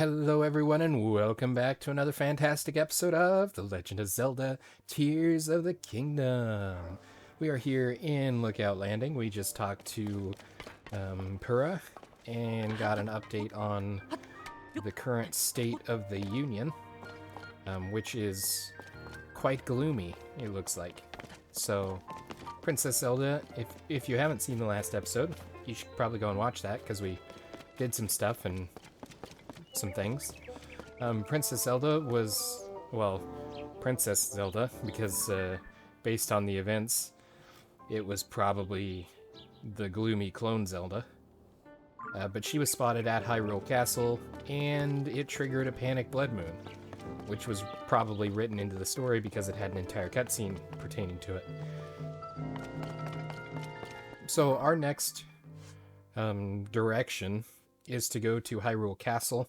Hello, everyone, and welcome back to another fantastic episode of The Legend of Zelda Tears of the Kingdom. We are here in Lookout Landing. We just talked to Pura and got an update on the current state of the Union, which is quite gloomy, it looks like. So, Princess Zelda, if you haven't seen the last episode, you should probably go and watch that, because we did some stuff and some things. Princess Zelda was, well, Princess Zelda, because based on the events, it was probably the gloomy clone Zelda. But she was spotted at Hyrule Castle, and it triggered a panic blood moon, which was probably written into the story because it had an entire cutscene pertaining to it. So our next direction is to go to Hyrule Castle.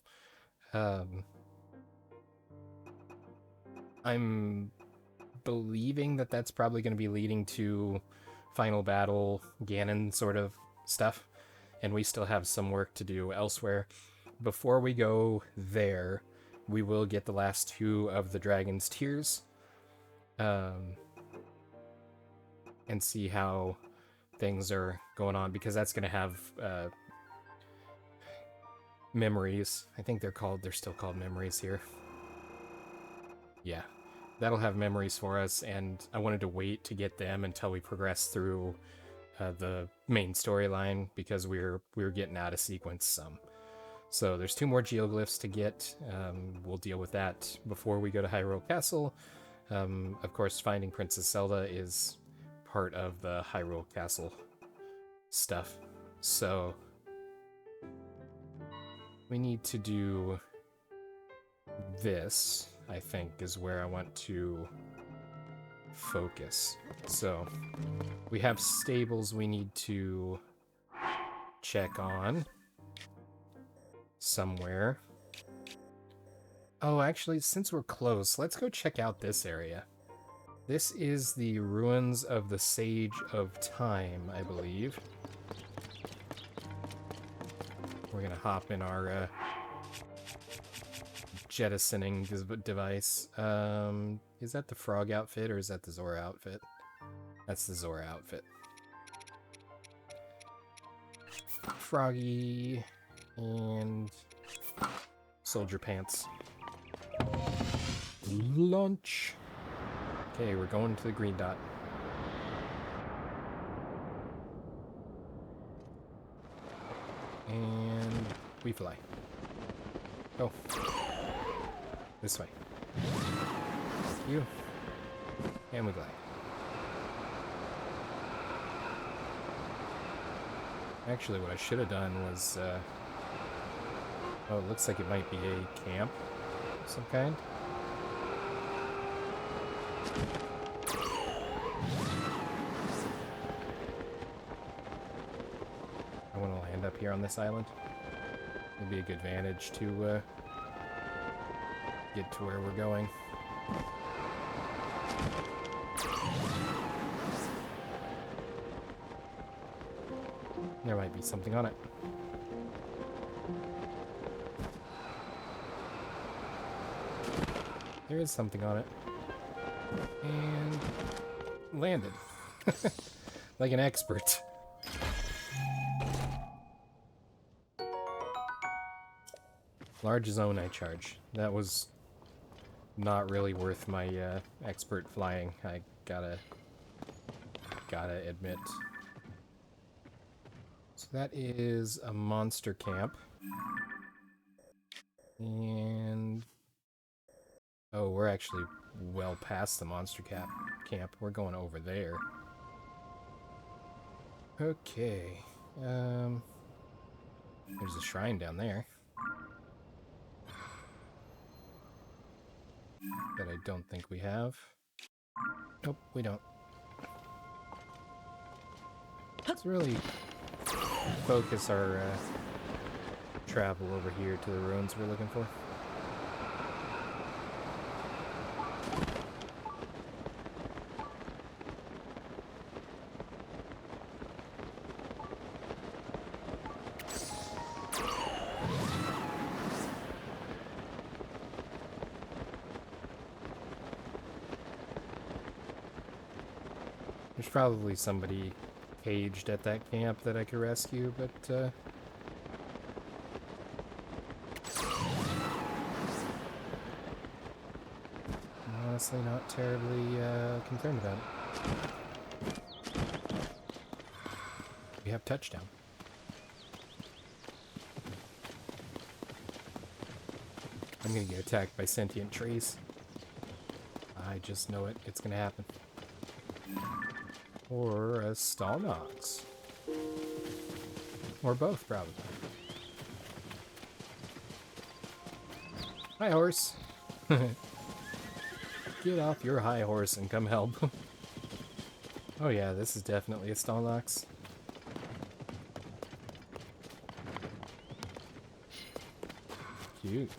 I'm believing that that's probably going to be leading to final battle, Ganon sort of stuff, and we still have some work to do elsewhere. Before we go there, we will get the last two of the Dragon's Tears, and see how things are going on, because that's going to have memories. I think they're still called memories here. Yeah, that'll have memories for us, and I wanted to wait to get them until we progress through the main storyline, because we're getting out of sequence some. So there's two more geoglyphs to get. We'll deal with that before we go to Hyrule Castle. Of course, finding Princess Zelda is part of the Hyrule Castle stuff. So we need to do this, I think, is where I want to focus. So we have stables we need to check on somewhere. Oh, actually, since we're close, let's go check out this area. This is the ruins of the Sage of Time, I believe. We're gonna hop in our jettisoning device. Is that the frog outfit or is that the Zora outfit? That's the Zora outfit. Froggy and soldier pants. Lunch. Okay, we're going to the green dot. And we fly. Go. This way. You. And we glide. Actually, what I should have done was, oh, it looks like it might be a camp of some kind. I want to land up here on this island. It'll be a good vantage to get to where we're going. There might be something on it. There is something on it. And landed. Like an expert. Large zone I charge. That was not really worth my expert flying, I gotta admit. So that is a monster camp. And oh, we're actually well past the monster camp. We're going over there. Okay. There's a shrine down there that I don't think we have. Nope, we don't. Let's really focus our travel over here to the ruins we're looking for. There's probably somebody caged at that camp that I could rescue, but I'm honestly not terribly concerned about it. We have touchdown. I'm gonna get attacked by sentient trees. I just know it. It's gonna happen. Or a Stalnox. Or both, probably. Hi, horse. Get off your high horse and come help. Oh yeah, this is definitely a Stalnox. Cute.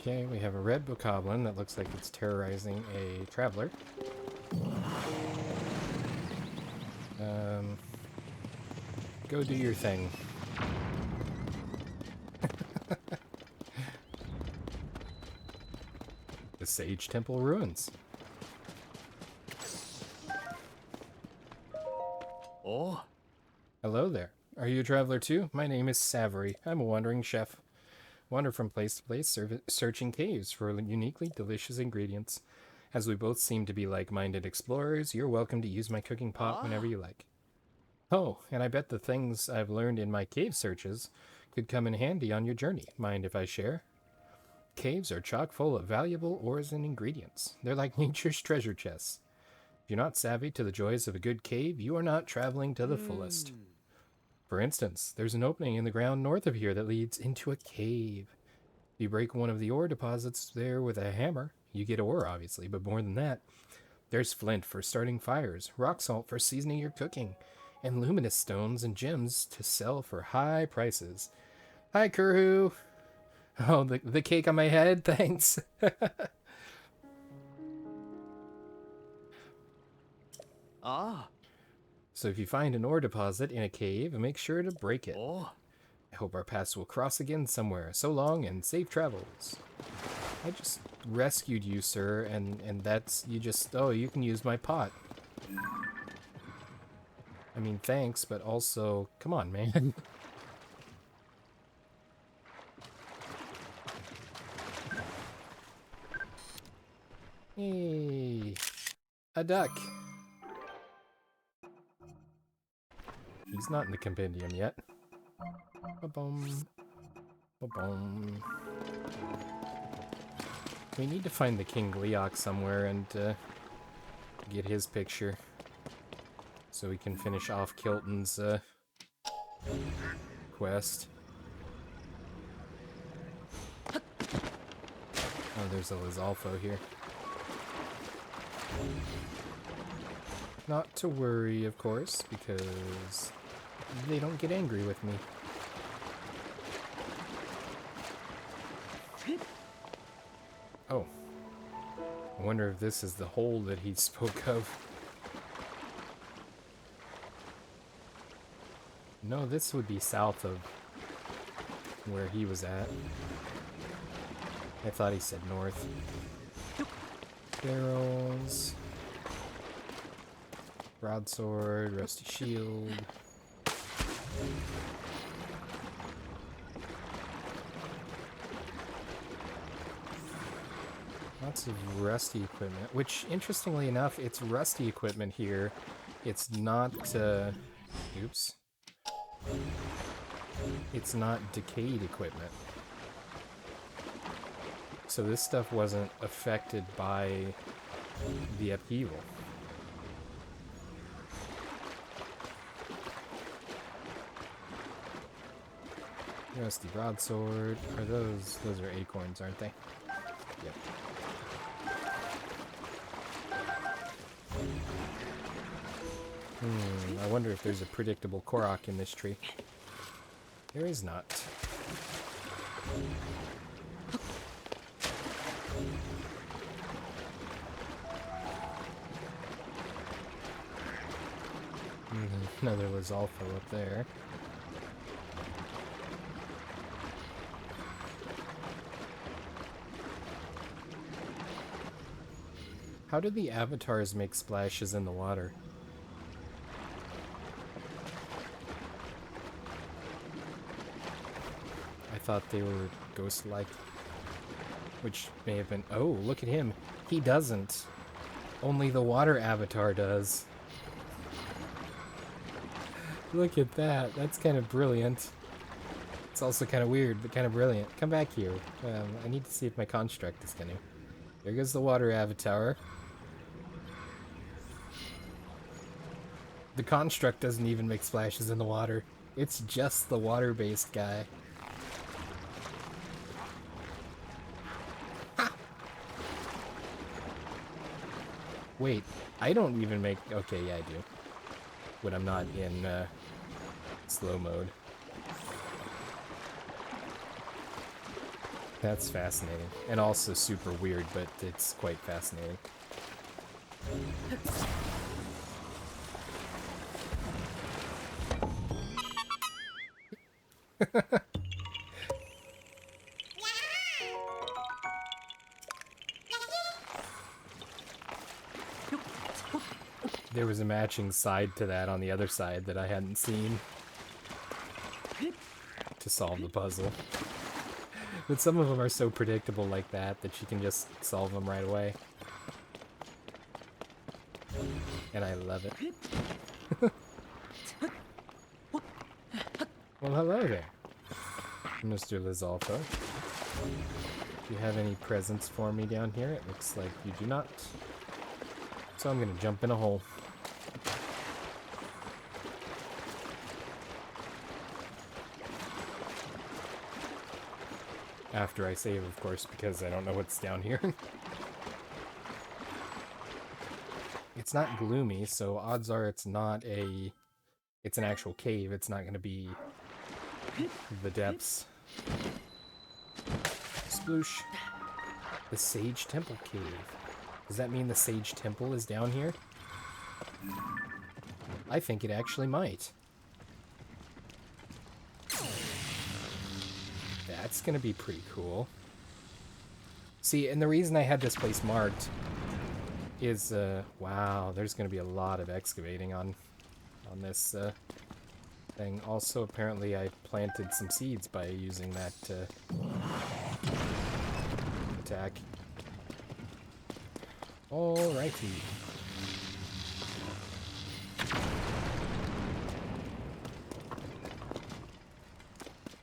Okay, we have a red bokoblin that looks like it's terrorizing a traveler. Go do your thing. The Sage Temple ruins. Oh. Hello there. Are you a traveler too? My name is Savory. I'm a wandering chef. Wander from place to place, searching caves for uniquely delicious ingredients. As we both seem to be like-minded explorers, you're welcome to use my cooking pot whenever you like. Oh, and I bet the things I've learned in my cave searches could come in handy on your journey. Mind if I share? Caves are chock full of valuable ores and ingredients. They're like nature's treasure chests. If you're not savvy to the joys of a good cave, you are not traveling to the fullest. For instance, there's an opening in the ground north of here that leads into a cave. If you break one of the ore deposits there with a hammer, you get ore, obviously, but more than that, there's flint for starting fires, rock salt for seasoning your cooking, and luminous stones and gems to sell for high prices. Hi, Kurhu! Oh, the cake on my head? Thanks! So if you find an ore deposit in a cave, make sure to break it. Oh. I hope our paths will cross again somewhere. So long and safe travels. I just rescued you, sir, and that's, you just, oh, you can use my pot. I mean, thanks, but also, come on, man. Hey, a duck. He's not in the compendium yet. Ba-boom. Ba-boom. We need to find the King Leok somewhere and get his picture so we can finish off Kilton's quest. Oh, there's a Lizalfo here. Not to worry, of course, because they don't get angry with me. Oh. I wonder if this is the hole that he spoke of. No, this would be south of where he was at. I thought he said north. Barrels. Broadsword, rusty shield. Lots of rusty equipment, which, interestingly enough, it's rusty equipment here. It's not, oops. It's not decayed equipment. So this stuff wasn't affected by the upheaval. Rusty broadsword. Are those are acorns, aren't they? Yep. I wonder if there's a predictable Korok in this tree. There is not. Another Lizalfo up there. How did the avatars make splashes in the water? I thought they were ghost-like. Which may have been... Oh, look at him. He doesn't. Only the water avatar does. Look at that. That's kind of brilliant. It's also kind of weird, but kind of brilliant. Come back here. I need to see if my construct is gonna... There goes the water avatar. The construct doesn't even make splashes in the water. It's just the water-based guy. Ha! Wait, I don't even make... Okay, yeah, I do. When I'm not in slow mode. That's fascinating. And also super weird, but it's quite fascinating. There was a matching side to that on the other side that I hadn't seen to solve the puzzle. But some of them are so predictable like that that you can just solve them right away. And I love it. Well, hello there, Mr. Lizalfo. Do you have any presents for me down here? It looks like you do not. So I'm gonna jump in a hole. After I save, of course, because I don't know what's down here. It's not gloomy, so odds are it's not a... It's an actual cave. It's not gonna be the depths. Sploosh. The Sage Temple Cave. Does that mean the Sage Temple is down here? I think it actually might. That's gonna be pretty cool. See, and the reason I had this place marked is, wow, there's gonna be a lot of excavating on this, thing. Also, apparently I planted some seeds by using that, attack. Alrighty.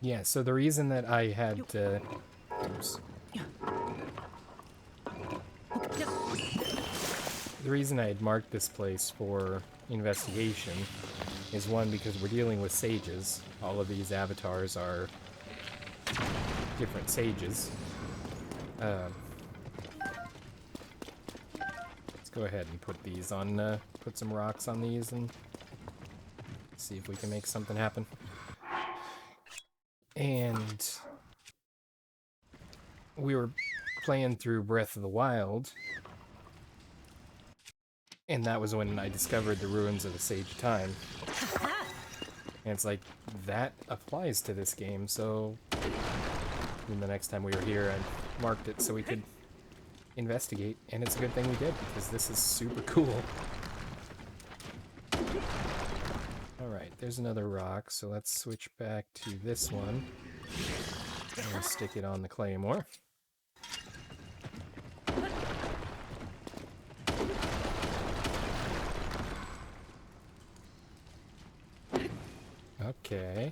Yeah, so the reason that I had, oops. The reason I had marked this place for investigation is one, because we're dealing with sages. All of these avatars are different sages. Let's go ahead and put these on, put some rocks on these and see if we can make something happen. And we were playing through Breath of the Wild, and that was when I discovered the ruins of the Sage Time. And it's like, that applies to this game, so then the next time we were here, I marked it so we could investigate, and it's a good thing we did, because this is super cool. Alright, there's another rock, so let's switch back to this one. And stick it on the claymore. Okay.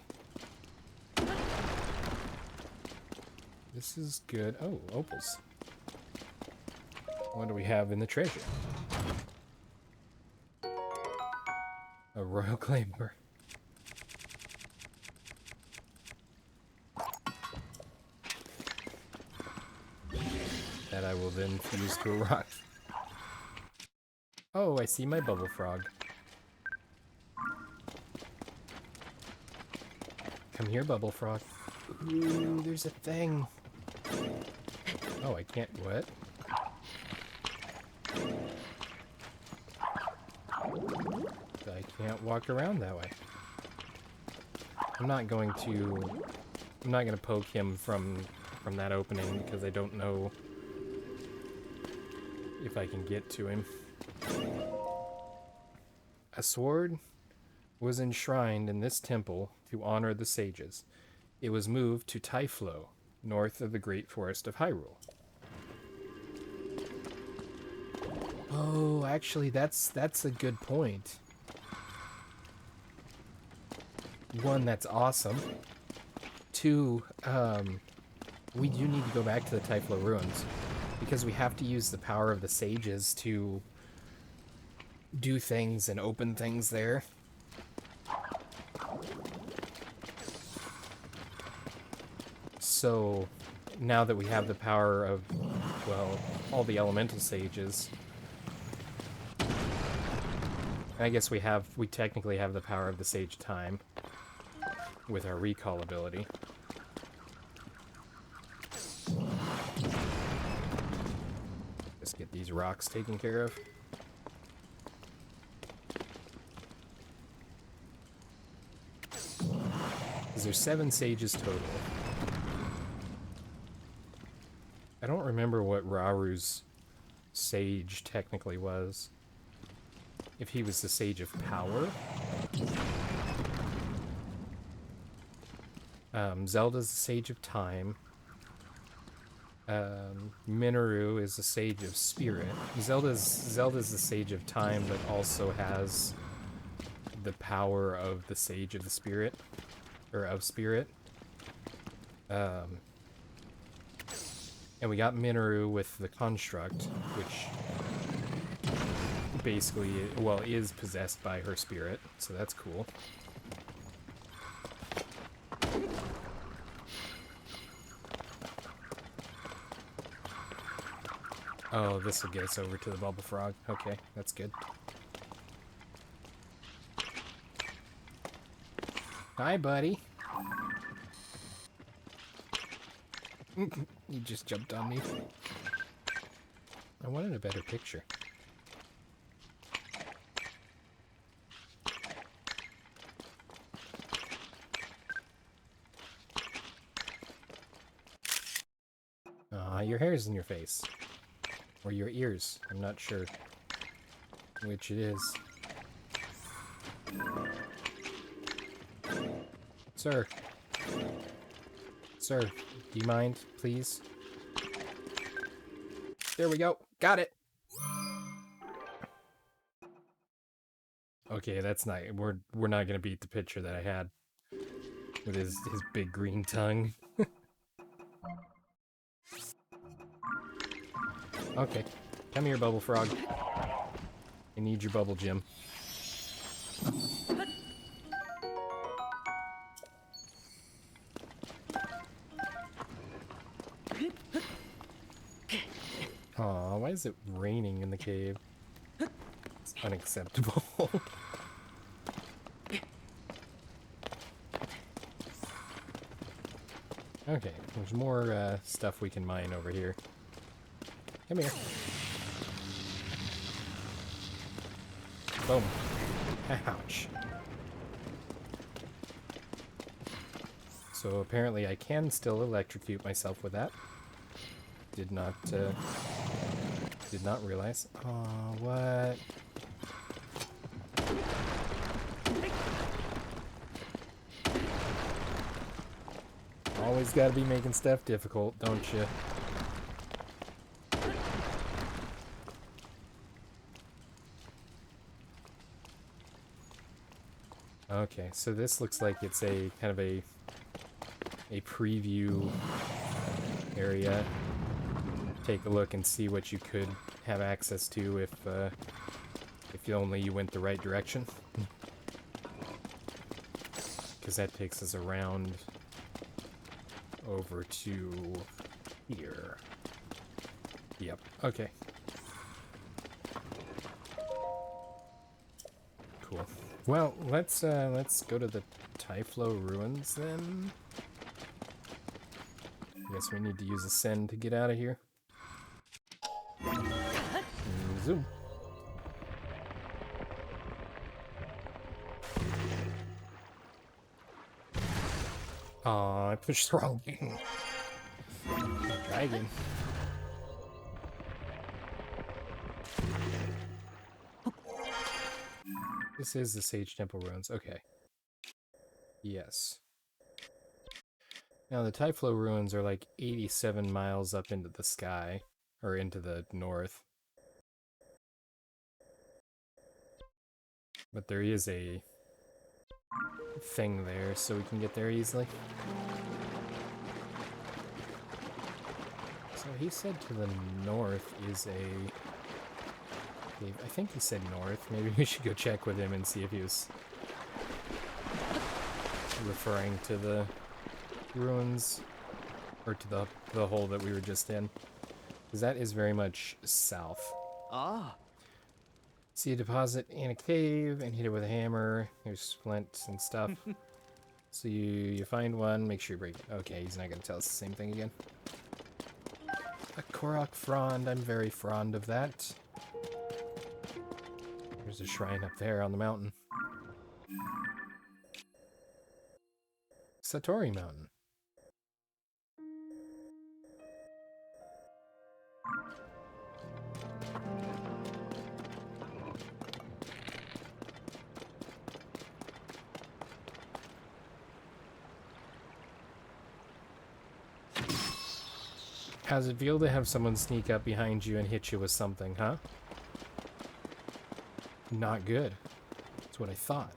This is good. Oh, opals. What do we have in the treasure? A royal claymore. That I will then fuse to a rock. Oh, I see my bubble frog. Come here, bubble frog. Ooh, there's a thing. Oh, I can't... What? Did I I can't walk around that way. I'm not going to poke him from that opening because I don't know if I can get to him. A sword was enshrined in this temple to honor the sages. It was moved to Typhlo, north of the Great Forest of Hyrule. Oh, actually, that's a good point. One, that's awesome. Two, we do need to go back to the Typhlo ruins because we have to use the power of the sages to do things and open things there. So now that we have the power of, well, all the elemental sages, I guess we technically have the power of the Sage Time with our recall ability. Just get these rocks taken care of. There's 7 sages total. I don't remember what Raru's sage technically was. If he was the Sage of Power. Zelda's the Sage of Time. Minoru is the Sage of Spirit. Zelda's the Sage of Time, but also has the power of the Sage of the Spirit. Or of Spirit. And we got Minoru with the Construct, which basically, well, is possessed by her spirit, so that's cool. Oh, this will get us over to the Bubble Frog. Okay, that's good. Hi, buddy. You just jumped on me. I wanted a better picture. Your hair's in your face. Or your ears. I'm not sure which it is. Sir. Sir, do you mind, please? There we go. Got it. Okay, that's not... We're not gonna beat the picture that I had. With his big green tongue. Okay. Come here, Bubble Frog. I need your bubble gem. Aw, why is it raining in the cave? It's unacceptable. Okay, there's more stuff we can mine over here. Come here. Boom. Ouch. So apparently I can still electrocute myself with that. Did not realize. Oh, what? Always gotta be making stuff difficult, don't you? Okay, so this looks like it's a kind of a preview area. Take a look and see what you could have access to if only you went the right direction. Because that takes us around over to here. Yep. Okay. Cool. Well, let's go to the Typhlo ruins then. I guess we need to use a send to get out of here. Zoom. Aw, I pushed the wrong button. Dragon. This is the Sage Temple Ruins. Okay. Yes. Now the Typhlo Ruins are like 87 miles up into the sky. Or into the north. But there is a thing there, so we can get there easily. So he said to the north is a cave. I think he said north. Maybe we should go check with him and see if he was referring to the ruins or to the hole that we were just in. Because that is very much south. Ah. See a deposit in a cave and hit it with a hammer. There's splints and stuff. So you find one, make sure you break it. Okay, he's not going to tell us the same thing again. A Korok frond. I'm very fond of that. There's a shrine up there on the mountain. Satori Mountain. How's it feel to have someone sneak up behind you and hit you with something, huh? Not good. That's what I thought.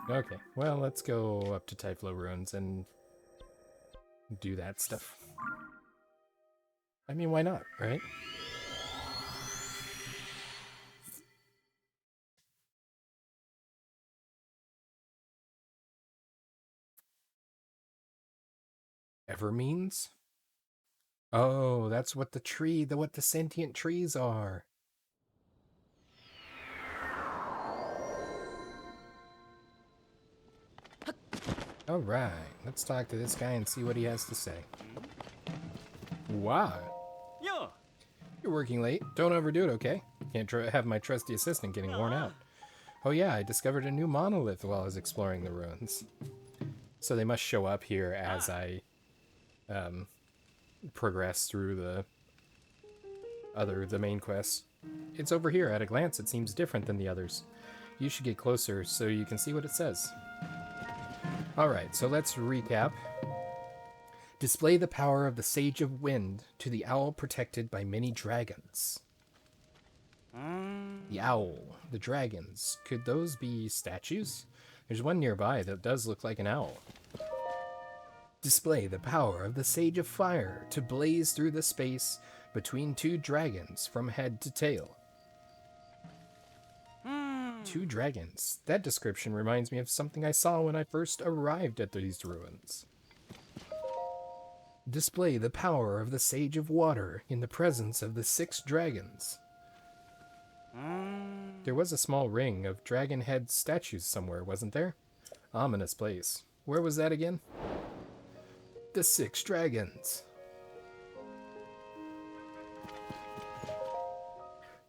Okay, well, let's go up to Typhlo Ruins and do that stuff. I mean, why not, right? Ever means? Oh, that's what what the sentient trees are. All right, let's talk to this guy and see what he has to say. Wow. Yeah. You're working late. Don't overdo it, okay? Can't have my trusty assistant getting worn out. Oh yeah, I discovered a new monolith while I was exploring the ruins. So they must show up here as I progress through the main quests. It's over here. At a glance, it seems different than the others. You should get closer so you can see what it says. Alright, so let's recap. Display the power of the Sage of Wind to the owl protected by many dragons. The owl, the dragons. Could those be statues? There's one nearby that does look like an owl. Display the power of the Sage of Fire to blaze through the space between two dragons from head to tail. Two dragons. That description reminds me of something I saw when I first arrived at these ruins. Display the power of the Sage of Water in the presence of the 6 dragons. There was a small ring of dragon head statues somewhere, wasn't there? Ominous place. Where was that again? The 6 dragons.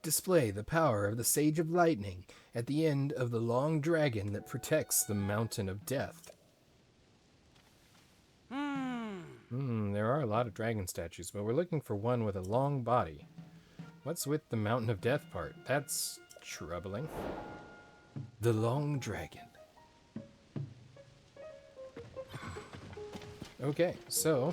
Display the power of the Sage of Lightning at the end of the long dragon that protects the Mountain of Death. There are a lot of dragon statues, but we're looking for one with a long body. What's with the Mountain of Death part? That's troubling. The long dragon. Okay, so...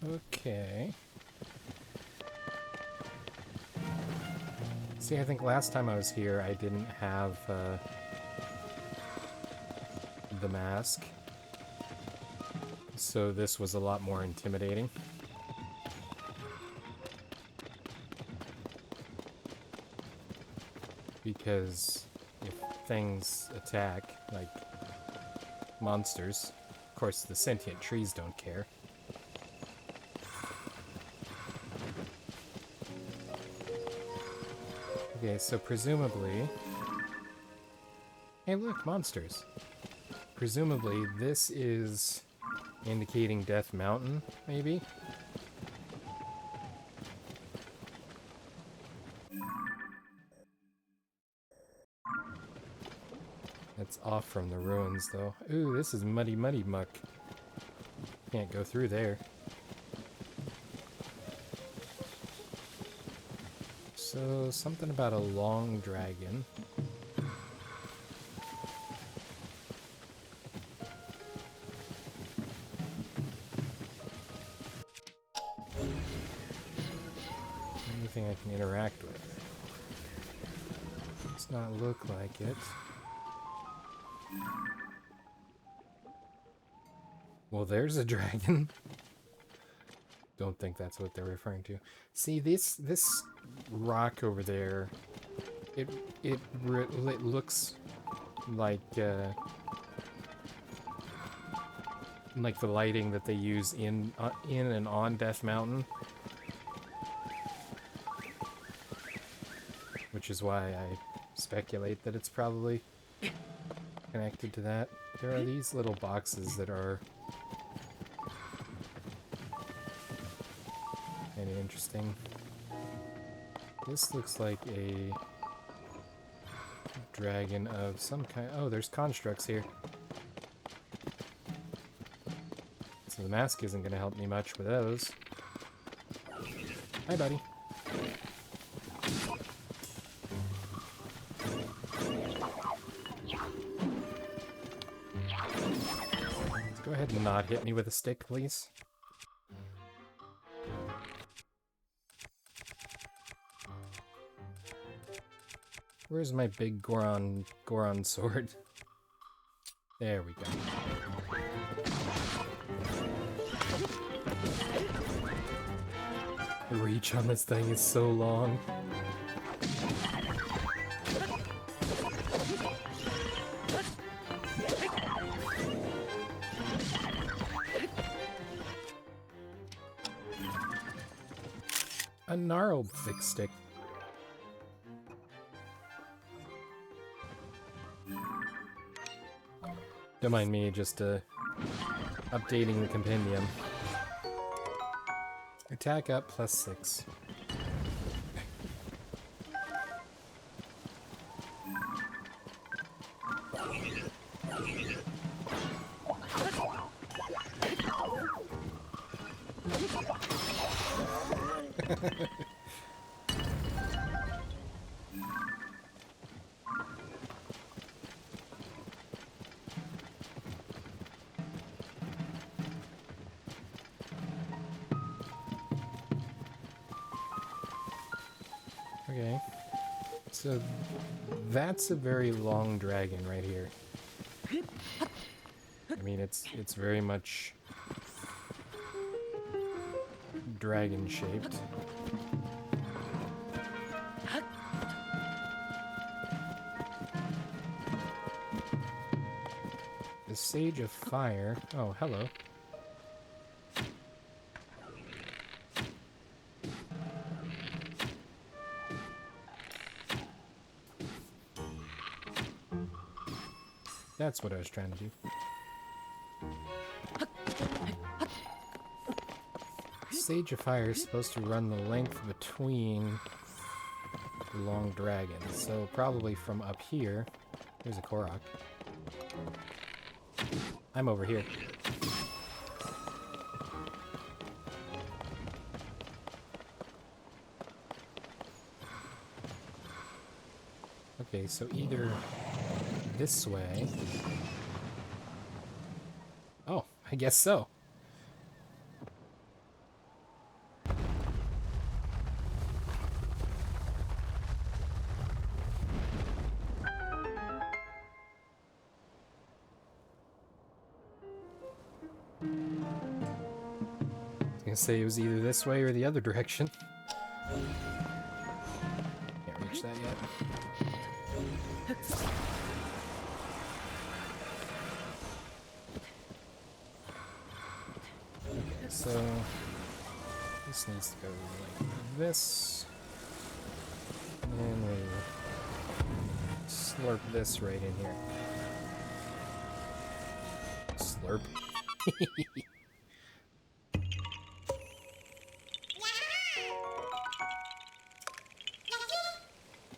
Okay. See, I think last time I was here, I didn't have the mask. So this was a lot more intimidating. Because if things attack, like monsters, of course the sentient trees don't care. Okay, so presumably... Hey look, monsters! Presumably this is indicating Death Mountain, maybe? It's off from the ruins, though. Ooh, this is muddy, muddy muck. Can't go through there. So, something about a long dragon. Anything I can interact with. Does not look like it. Well, there's a dragon. Don't think that's what they're referring to. See, this rock over there, it looks like the lighting that they use in and on Death Mountain, which is why I speculate that it's probably connected to that. There are these little boxes that are kind of interesting. This looks like a dragon of some kind. Oh, there's constructs here. So the mask isn't going to help me much with those. Hi, buddy. Go ahead and not hit me with a stick, please. Where's my big Goron sword? There we go. The reach on this thing is so long. A gnarled thick stick. Don't mind me, just updating the compendium. Attack up +6. Okay, so that's a very long dragon right here. I mean, it's very much dragon shaped. The Sage of Fire. Oh, hello. That's what I was trying to do. Sage of Fire is supposed to run the length between the long dragons, so probably from up here. There's a Korok. I'm over here. Okay, so either this way. Oh, I guess so. gonna say it was either this way or the other direction. Can't reach that yet. Okay, so this needs to go like this. And we slurp this right in here. Slurp.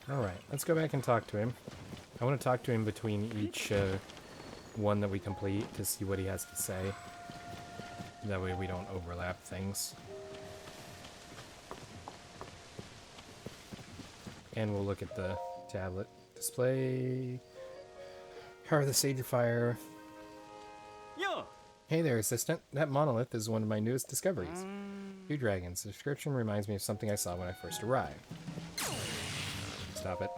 Alright, let's go back and talk to him. I want to talk to him between each one that we complete to see what he has to say. That way we don't overlap things. And we'll look at the tablet display. Power the Sage of Fire. Hey there, assistant. That monolith is one of my newest discoveries. 2 dragons. The description reminds me of something I saw when I first arrived. Stop it.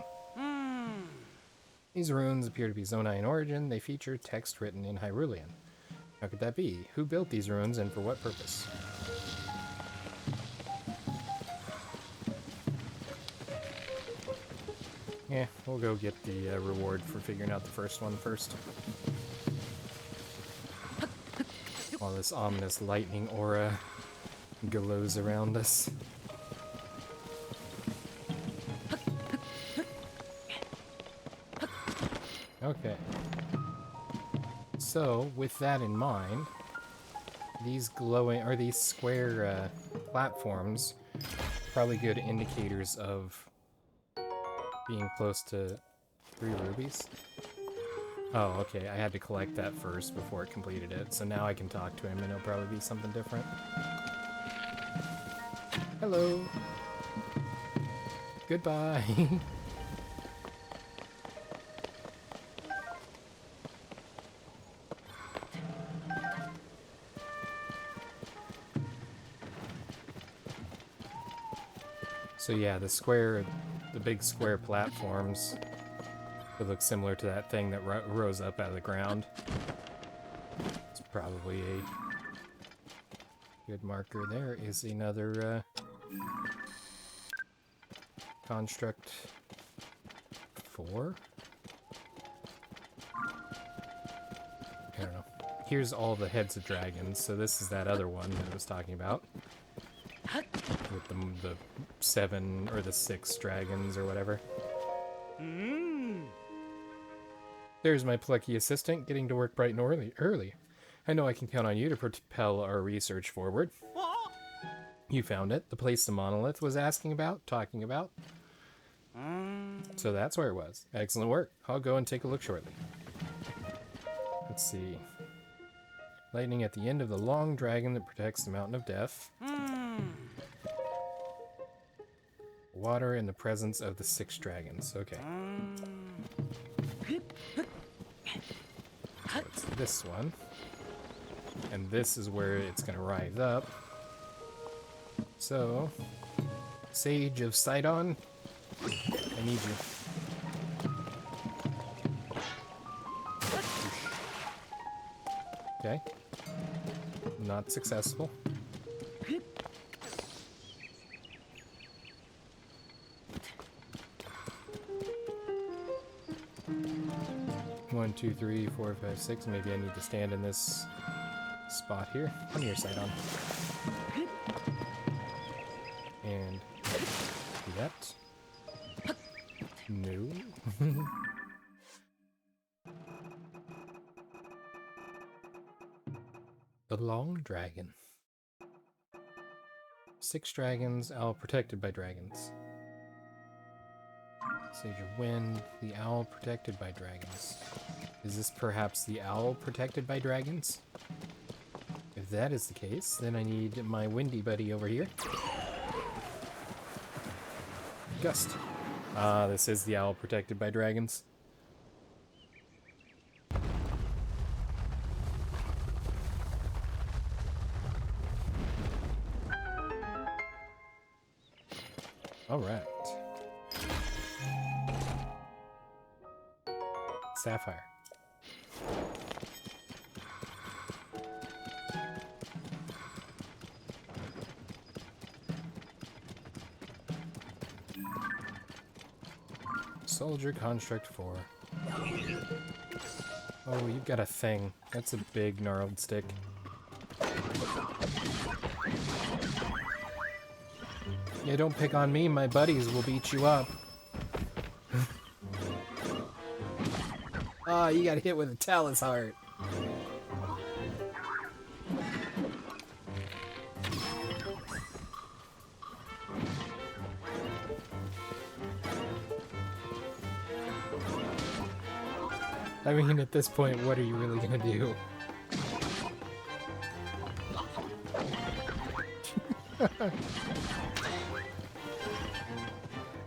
These runes appear to be Zonai in origin. They feature text written in Hyrulean. How could that be? Who built these runes and for what purpose? Yeah, we'll go get the reward for figuring out the first one first. While this ominous lightning aura glows around us. Okay. So, with that in mind, these glowing, or these square platforms, probably good indicators of being close to 3 rubies. Oh, okay, I had to collect that first before it completed it, so now I can talk to him and it'll probably be something different. Hello. Goodbye. So yeah, the big square platforms that look similar to that thing that rose up out of the ground. It's probably a good marker. There is another construct 4? I don't know. Here's all the heads of dragons, so this is that other one that I was talking about. With the 7 or the 6 dragons or whatever. There's my plucky assistant, getting to work bright and early. I know I can count on you to propel our research forward. You found it, the place the monolith was talking about. So that's where it was. Excellent work. I'll go and take a look shortly. Let's see. Lightning at the end of the long dragon that protects the Mountain of Death. Water in the presence of the 6 dragons. Okay. So it's this one. And this is where it's going to rise up. So, Sage of Sidon, I need you. Okay. Not successful. One, 2, 3, 4, 5, 6. Maybe I need to stand in this spot here. Come here, Sidon. And do that. No. The Long Dragon. 6 dragons, owl protected by dragons. Sage of Wind, the owl protected by dragons. Is this perhaps the owl protected by dragons? If that is the case, then I need my windy buddy over here. Gust. Ah, this is the owl protected by dragons. Alright. Sapphire. Soldier Construct 4. Oh, you've got a thing. That's a big gnarled stick. Yeah, don't pick on me. My buddies will beat you up. Oh, you got hit with a Talus Heart. I mean, at this point, what are you really gonna do?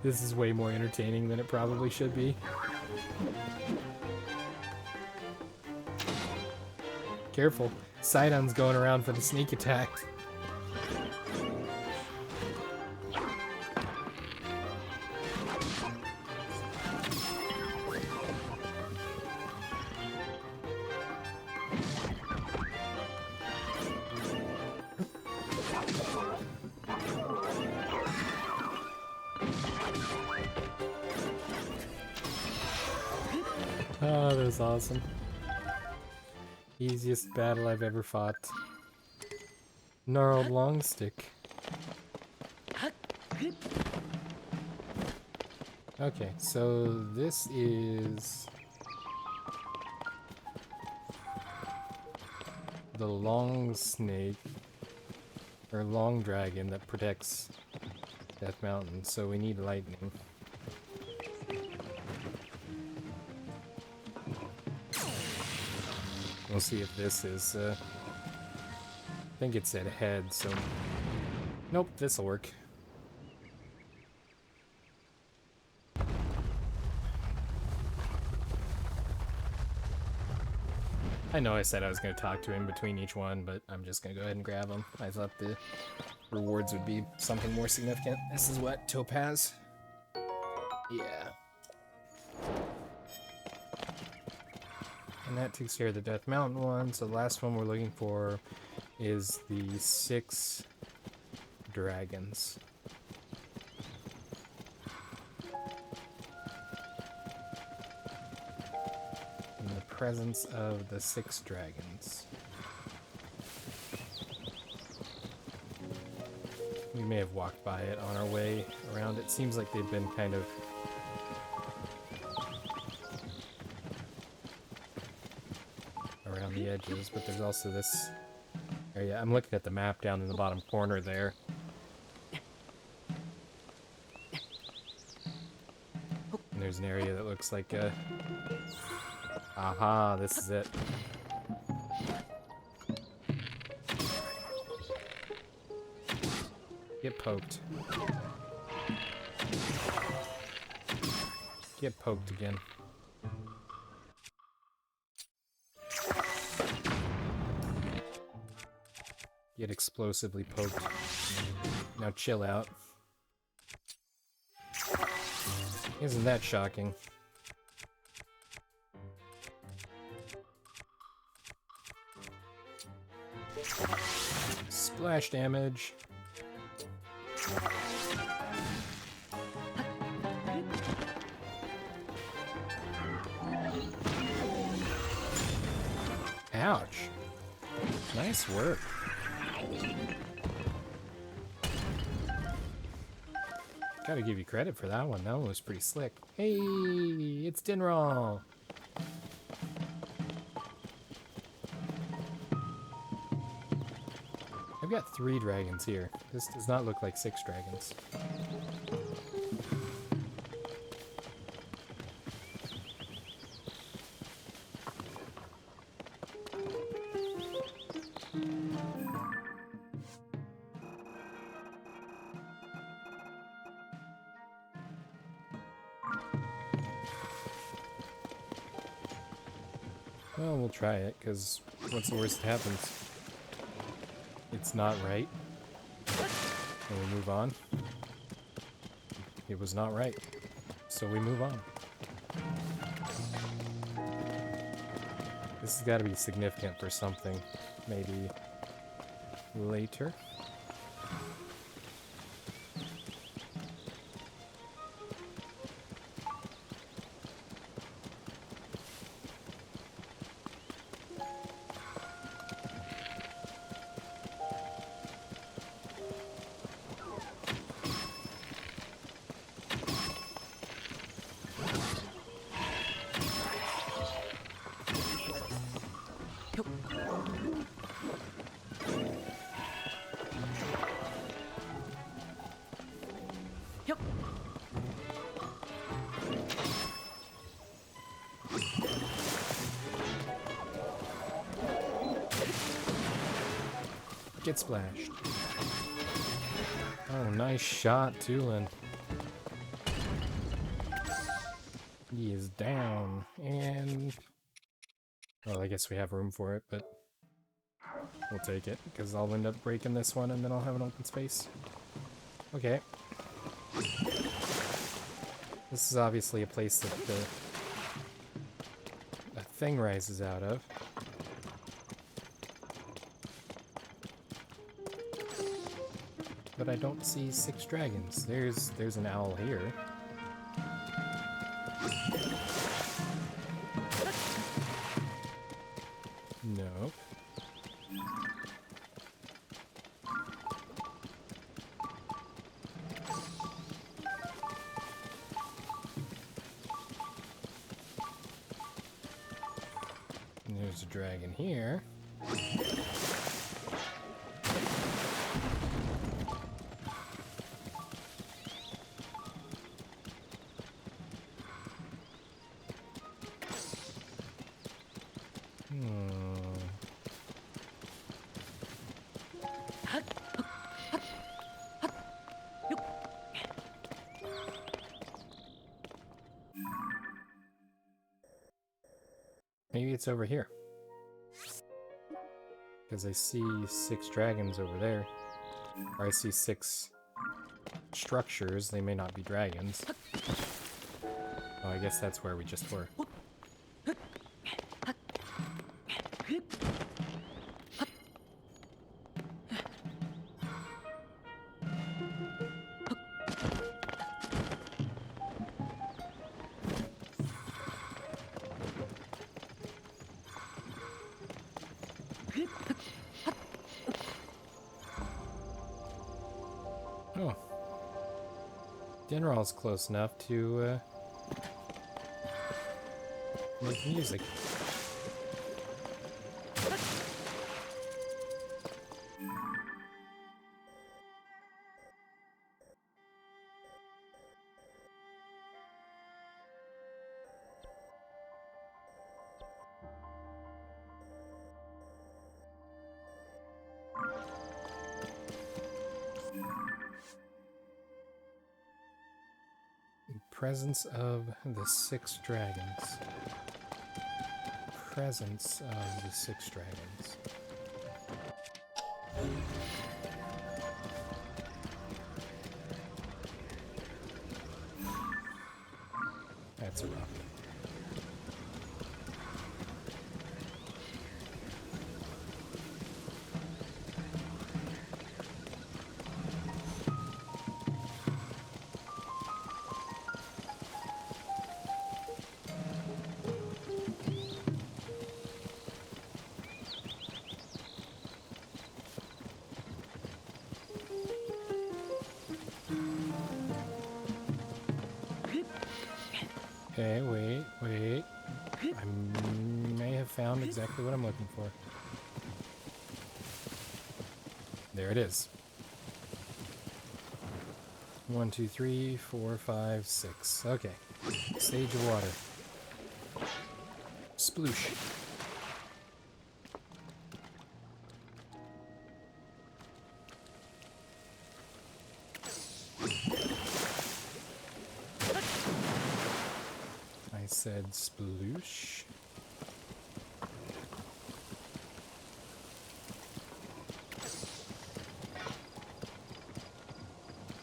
This is way more entertaining than it probably should be. Careful. Sidon's going around for the sneak attack. Oh, that was awesome. Easiest battle I've ever fought. Gnarled long stick. Okay, so this is the long snake, or long dragon that protects Death Mountain, so we need lightning. We'll see if this is, I think it said head, so... Nope, this'll work. I know I said I was going to talk to him between each one, but I'm just going to go ahead and grab him. I thought the rewards would be something more significant. This is what? Topaz? Yeah. And that takes care of the Death Mountain one, so the last one we're looking for is the 6 dragons. In the presence of the 6 dragons. We may have walked by it on our way around. It seems like they've been kind of around the edges, but there's also this area. I'm looking at the map down in the bottom corner there. And there's an area that looks like a... Aha, this is it. Get poked. Get poked again. Get explosively poked. Now chill out. Isn't that shocking? Splash damage. Ouch. Nice work. Gotta give you credit for that one. That one was pretty slick. Hey, it's Dinral. I've got 3 dragons here. This does not look like 6 dragons. Well, we'll try it, because what's the worst that happens? It's not right. And we move on. It was not right. So we move on. This has got to be significant for something. Maybe later. get splashed. Oh, nice shot, Tulin. He is down, and... well, I guess we have room for it, but... we'll take it, because I'll end up breaking this one, and then I'll have an open space. Okay. This is obviously a place that a thing rises out of. But I don't see 6 dragons. There's an owl here. No. And there's a dragon here. Maybe it's over here. Because I see 6 dragons over there. Or I see 6 structures. They may not be dragons. Oh, I guess that's where we just were. Oh. Dinnerall's close enough to make music. Presence of the 6 dragons. Presence of the 6 dragons. That's a rock. Okay, wait. I may have found exactly what I'm looking for. There it is. 1, 2, 3, 4, 5, 6. Okay. Stage of water. Sploosh. I said sploosh.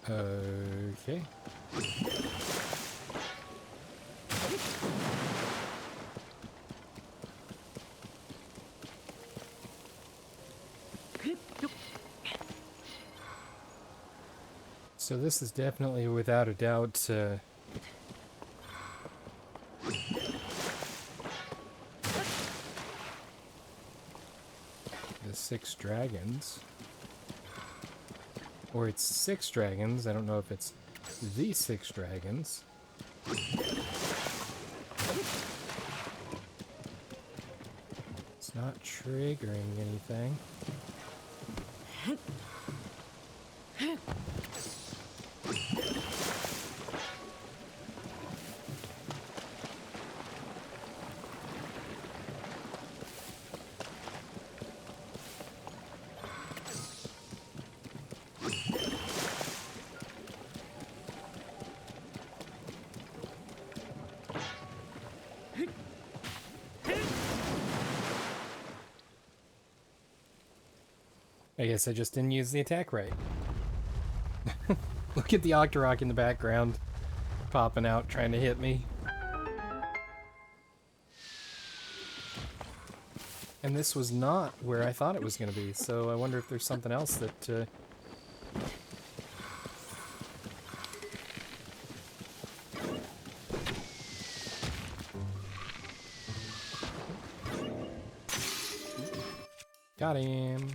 Okay. So this is definitely, without a doubt, the 6 dragons. Or it's 6 dragons. I don't know if it's the 6 dragons. It's not triggering anything. I guess I just didn't use the attack right. Look at the Octorok in the background, popping out, trying to hit me. And this was not where I thought it was going to be, so I wonder if there's something else that... Got him.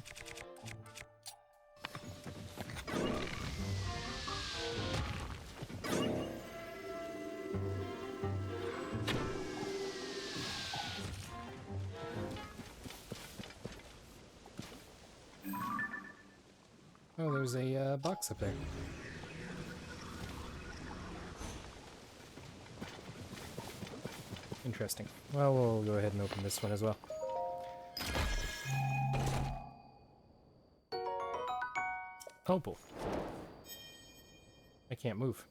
Oh, there's a box up there. Interesting. Well, we'll go ahead and open this one as well. Opal. I can't move.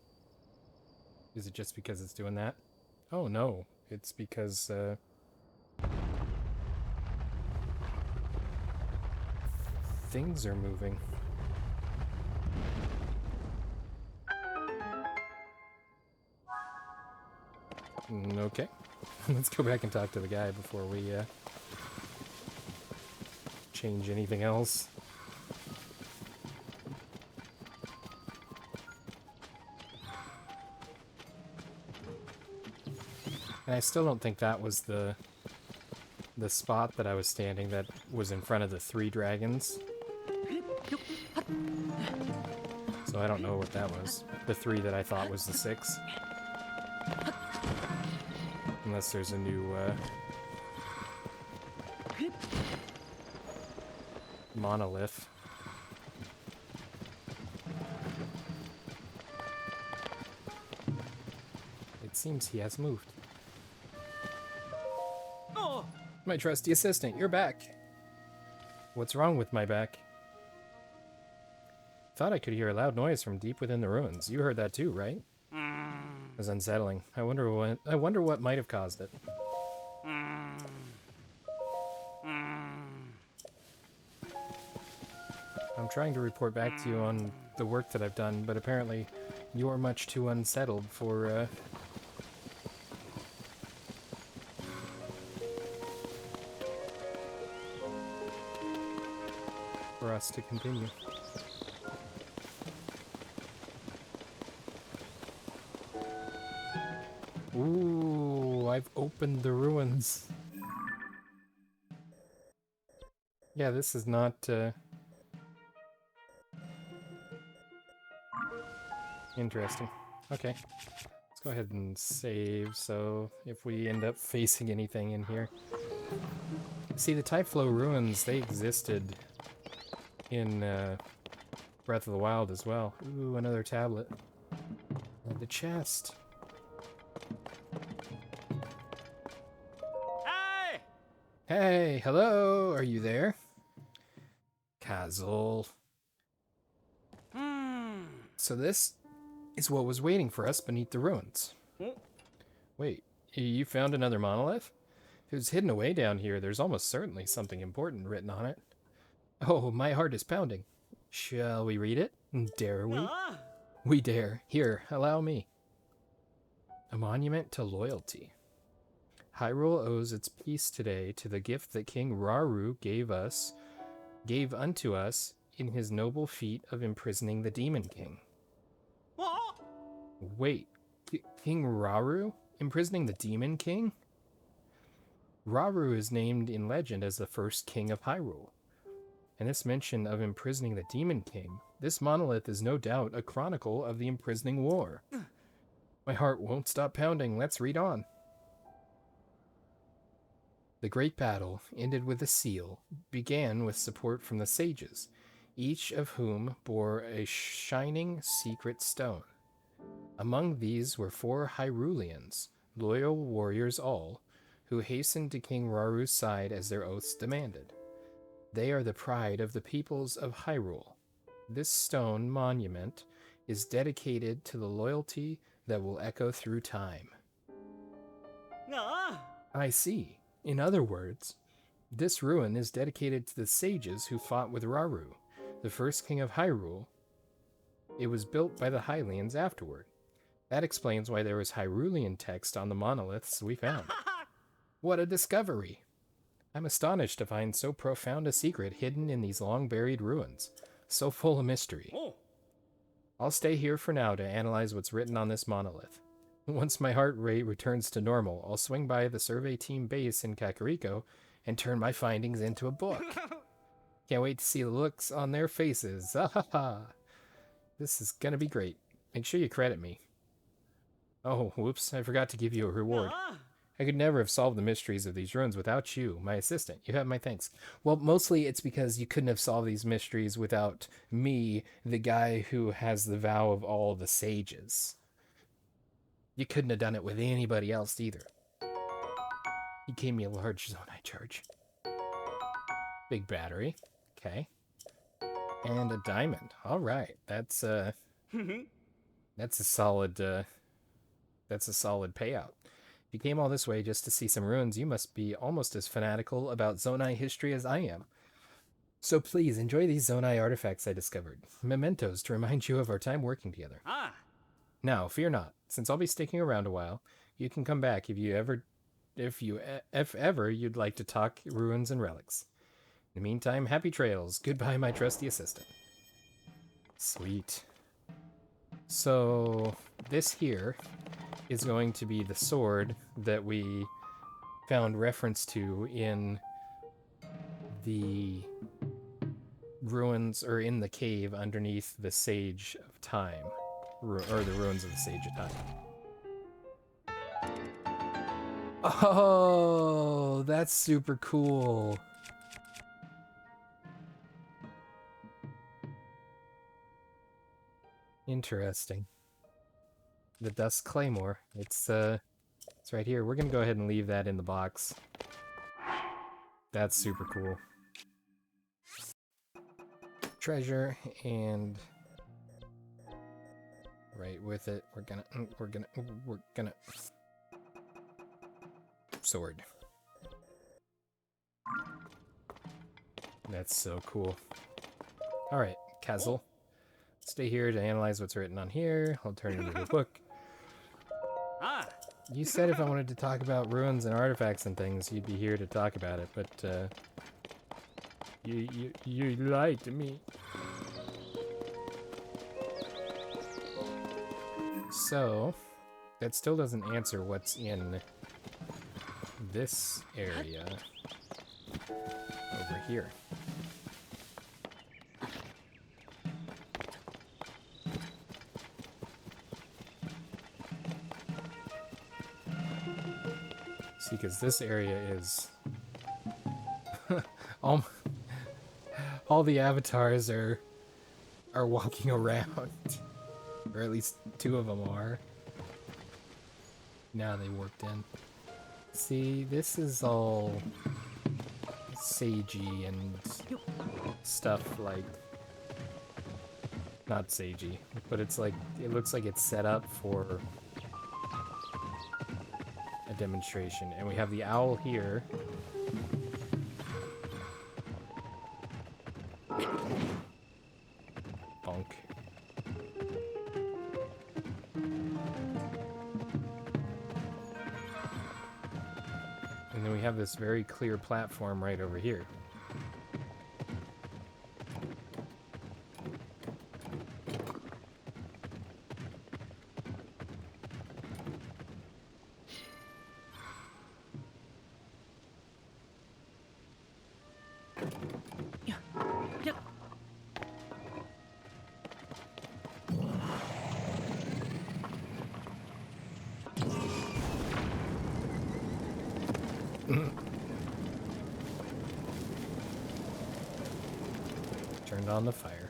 Is it just because it's doing that? Oh no, it's because things are moving. Okay. Let's go back and talk to the guy before we change anything else. And I still don't think that was the spot that I was standing that was in front of the 3 dragons. So I don't know what that was. The 3 that I thought was the 6. Unless there's a new monolith. It seems he has moved. My trusty assistant, you're back. What's wrong with my back? Thought I could hear a loud noise from deep within the ruins. You heard that too, right? It was unsettling. I wonder what might have caused it. I'm trying to report back to you on the work that I've done, but apparently you're much too unsettled for us to continue. Ooh, I've opened the ruins. Yeah, this is not, interesting. Okay. Let's go ahead and save, so if we end up facing anything in here. See, the Typhlow ruins, they existed in, Breath of the Wild as well. Ooh, another tablet. And the chest. Hey! Hey, hello, are you there? Kazul. So this is what was waiting for us beneath the ruins. Wait, you found another monolith? If it was hidden away down here, there's almost certainly something important written on it. Oh, my heart is pounding. Shall we read it? Dare we? We dare. Here, allow me. A monument to loyalty. Hyrule owes its peace today to the gift that King Rauru gave unto us in his noble feat of imprisoning the Demon King. What? Wait, King Rauru? Imprisoning the Demon King? Rauru is named in legend as the first king of Hyrule. And this mention of imprisoning the Demon King, this monolith is no doubt a chronicle of the imprisoning war. My heart won't stop pounding. Let's read on. The great battle ended with a seal, began with support from the sages, each of whom bore a shining secret stone. Among these were 4 Hyruleans, loyal warriors all, who hastened to King Raru's side as their oaths demanded. They are the pride of the peoples of Hyrule. This stone monument is dedicated to the loyalty that will echo through time. I see. In other words, this ruin is dedicated to the sages who fought with Rauru, the first king of Hyrule. It was built by the Hylians afterward. That explains why there was Hyrulean text on the monoliths we found. What a discovery! I'm astonished to find so profound a secret hidden in these long-buried ruins, so full of mystery. I'll stay here for now to analyze what's written on this monolith. Once my heart rate returns to normal, I'll swing by the survey team base in Kakariko and turn my findings into a book. Can't wait to see the looks on their faces. This is gonna be great. Make sure you credit me. Oh, whoops, I forgot to give you a reward. I could never have solved the mysteries of these ruins without you, my assistant. You have my thanks. Well, mostly it's because you couldn't have solved these mysteries without me, the guy who has the vow of all the sages. You couldn't have done it with anybody else either. He gave me a large Zonai charge. Big battery. Okay. And a diamond. All right. That's a solid payout. If you came all this way just to see some ruins, you must be almost as fanatical about Zonai history as I am. So please, enjoy these Zonai artifacts I discovered. Mementos to remind you of our time working together. Now, fear not. Since I'll be sticking around a while, you can come back if ever you'd like to talk ruins and relics. In the meantime, happy trails. Goodbye, my trusty assistant. Sweet. So, this here is going to be the sword that we found reference to in the ruins, or in the cave underneath the Sage of Time, or the ruins of the Sage of Time. Oh, that's super cool. Interesting. The Dusk Claymore. It's right here. We're gonna go ahead and leave that in the box. That's super cool. Treasure, and right with it, we're gonna sword. That's so cool. All right, Kazel. Stay here to analyze what's written on here. I'll turn it into a book. You said if I wanted to talk about ruins and artifacts and things, you'd be here to talk about it, but you lied to me. So, that still doesn't answer what's in this area over here. See, because this area is all the avatars are walking around, or at least two of them are. Now they warped in. See, this is all sagey and stuff, like, not sagey, but it's like, it looks like it's set up for a demonstration. And we have the owl here. Bonk. And then we have this very clear platform right over here. Turned on the fire.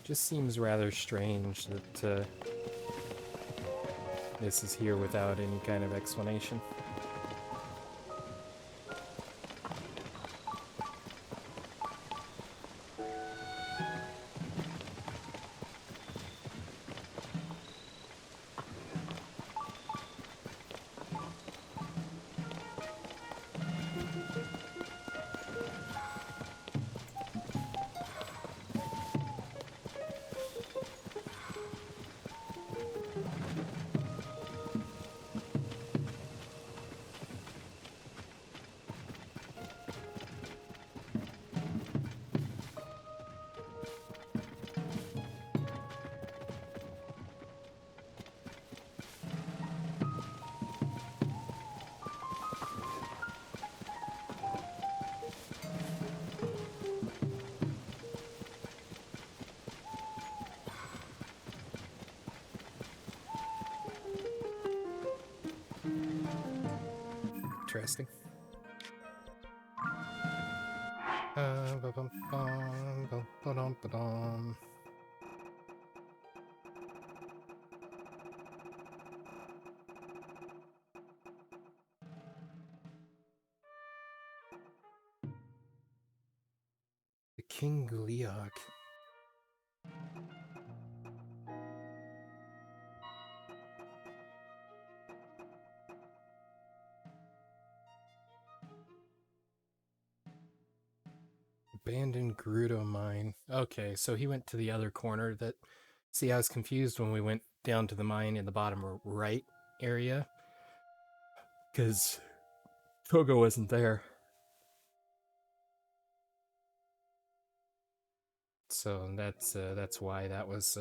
Just seems rather strange that this is here without any kind of explanation. interesting. The King Guliok. Abandoned Gerudo mine. Okay, so he went to the other corner. That. See, I was confused when we went down to the mine in the bottom right area, because Togo wasn't there. So that's why that was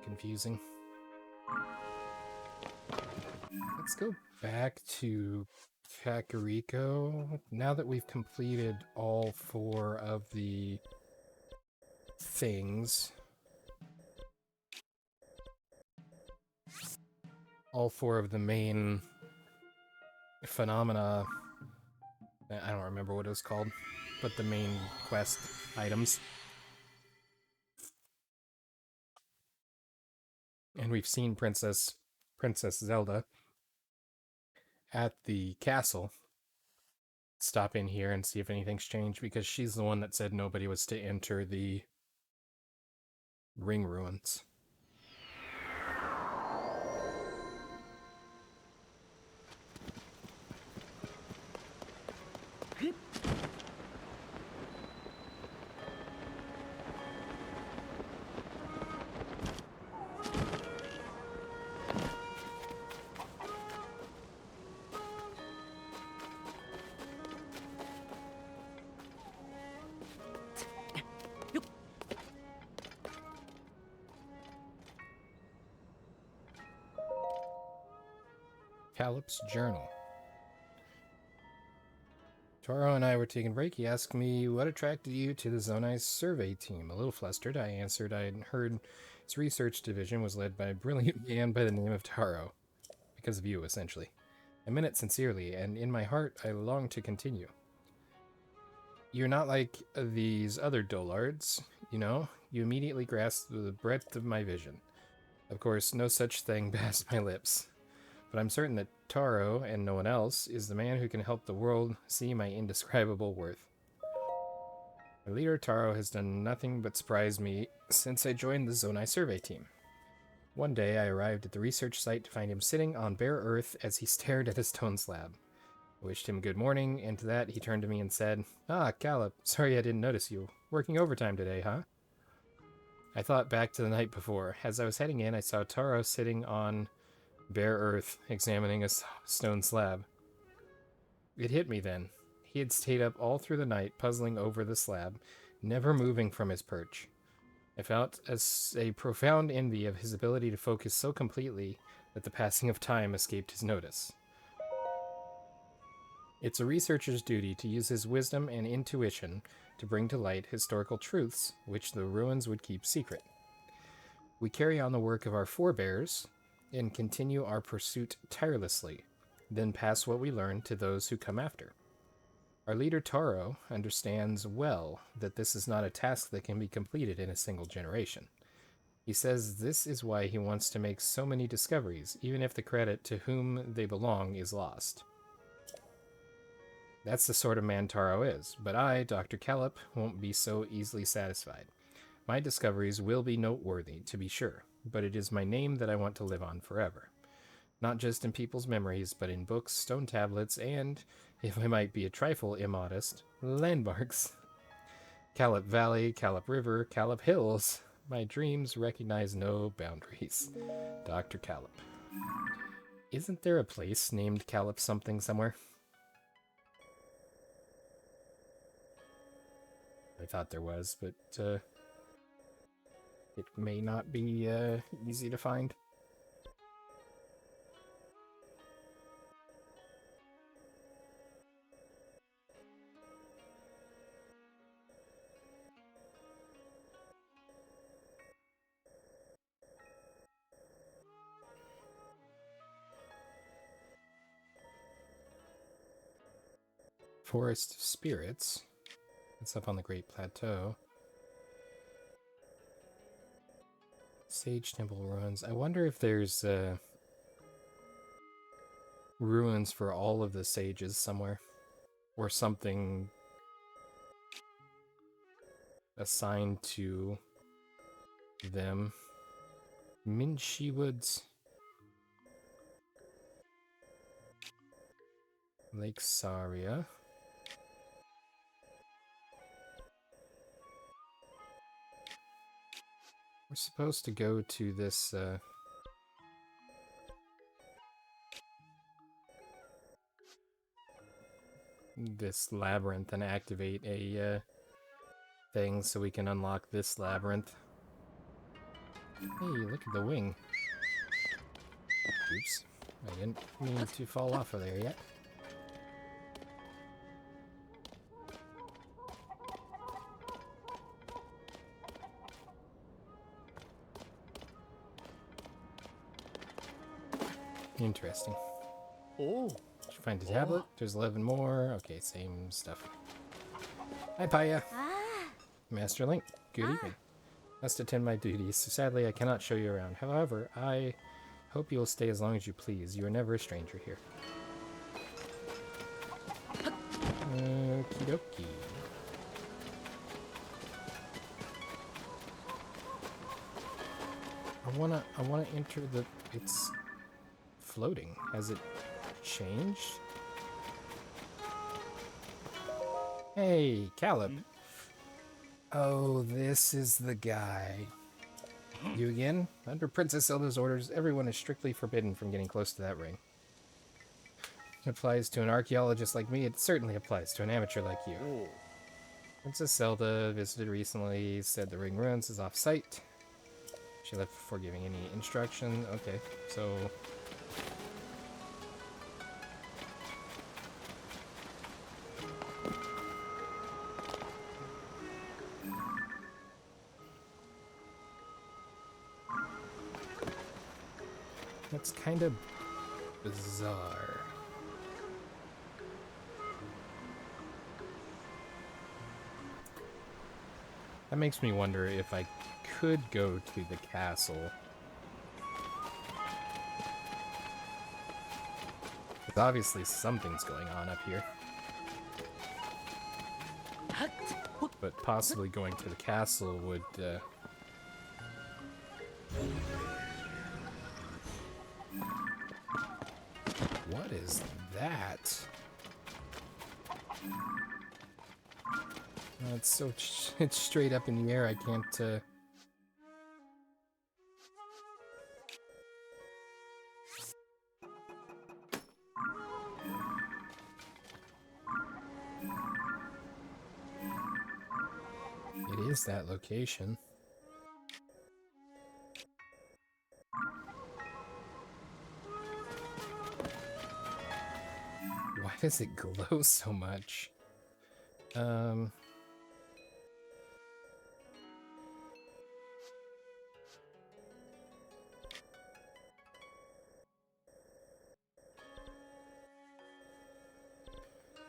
confusing. Let's go back to Kakariko. Now that we've completed all 4 of the things, all 4 of the main phenomena, I don't remember what it was called, but the main quest items. And we've seen Princess Zelda at the castle. Stop in here and see if anything's changed, because she's the one that said nobody was to enter the ring ruins. Calip's journal. Taro and I were taking a break. He asked me what attracted you to the Zonai survey team. A little flustered, I answered I had heard its research division was led by a brilliant man by the name of Taro. Because of you, essentially. I meant it sincerely, and in my heart, I longed to continue. You're not like these other dullards, you know? You immediately grasped the breadth of my vision. Of course, no such thing passed my lips. But I'm certain that Taro, and no one else, is the man who can help the world see my indescribable worth. My leader, Taro, has done nothing but surprise me since I joined the Zonai survey team. One day, I arrived at the research site to find him sitting on bare earth as he stared at a stone slab. I wished him good morning, and to that, he turned to me and said, "Ah, Calip, sorry I didn't notice you. Working overtime today, huh?" I thought back to the night before. As I was heading in, I saw Taro sitting on bare earth, examining a stone slab. It hit me then. He had stayed up all through the night, puzzling over the slab, never moving from his perch. I felt a profound envy of his ability to focus so completely that the passing of time escaped his notice. It's a researcher's duty to use his wisdom and intuition to bring to light historical truths which the ruins would keep secret. We carry on the work of our forebears and continue our pursuit tirelessly, then pass what we learn to those who come after. Our leader Taro understands well that this is not a task that can be completed in a single generation. He says this is why he wants to make so many discoveries, even if the credit to whom they belong is lost. That's the sort of man Taro is, but I, Dr. Calip, won't be so easily satisfied. My discoveries will be noteworthy, to be sure, but it is my name that I want to live on forever. Not just in people's memories, but in books, stone tablets, and, if I might be a trifle immodest, landmarks. Calip Valley, Calip River, Calip Hills. My dreams recognize no boundaries. Dr. Calip. Isn't there a place named Calip something somewhere? I thought there was, but it may not be easy to find. Forest of Spirits. It's up on the Great Plateau. Sage Temple Ruins. I wonder if there's ruins for all of the sages somewhere. Or something assigned to them. Minshi Woods. Lake Saria. We're supposed to go to this, this labyrinth and activate a, thing so we can unlock this labyrinth. Hey, look at the wing. Oops. I didn't mean to fall off of there yet. Interesting. Oh. Did you find a tablet? There's 11 more. Okay, same stuff. Hi, Paya. Master Link. Good evening. Must attend my duties. Sadly, I cannot show you around. However, I hope you will stay as long as you please. You are never a stranger here. Okie dokie. I wanna enter the... It's floating. Has it changed? Hey, Caleb. Oh, this is the guy. You again? Under Princess Zelda's orders, everyone is strictly forbidden from getting close to that ring. It applies to an archaeologist like me. It certainly applies to an amateur like you. Oh. Princess Zelda visited recently, said the ring ruins is off-site. She left before giving any instruction. Okay, so... That's kind of bizarre. That makes me wonder if I could go to the castle. Because obviously something's going on up here. But possibly going to the castle would... What is that? It's so it's straight up in the air. I can't. It is that location. Why does it glow so much? I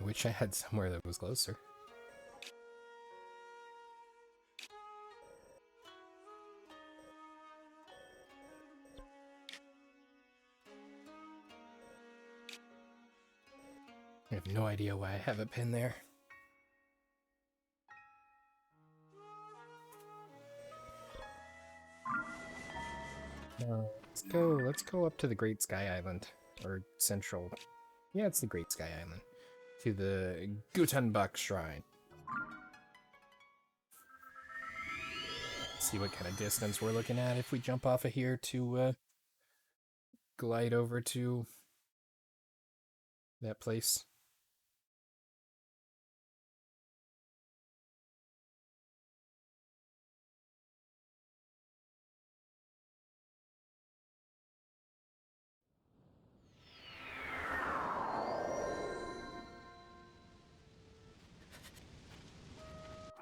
wish I had somewhere that was closer. I have no idea why I have a pin there. Let's go up to the Great Sky Island. Or Central. Yeah, it's the Great Sky Island. To the Gutenbach Shrine. See what kind of distance we're looking at if we jump off of here to glide over to that place.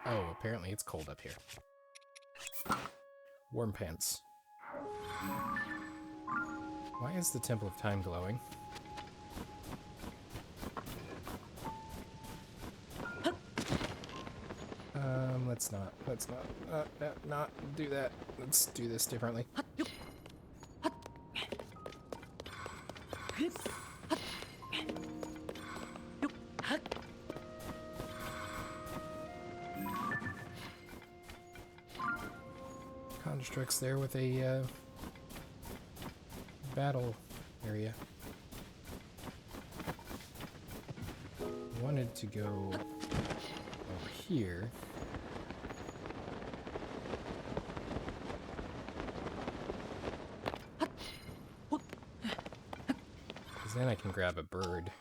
Oh, apparently it's cold up here. Warm pants. Why is the Temple of Time glowing? let's not do that. Let's do this differently. Constructs there with a battle area. Wanted to go over here. Because then I can grab a bird.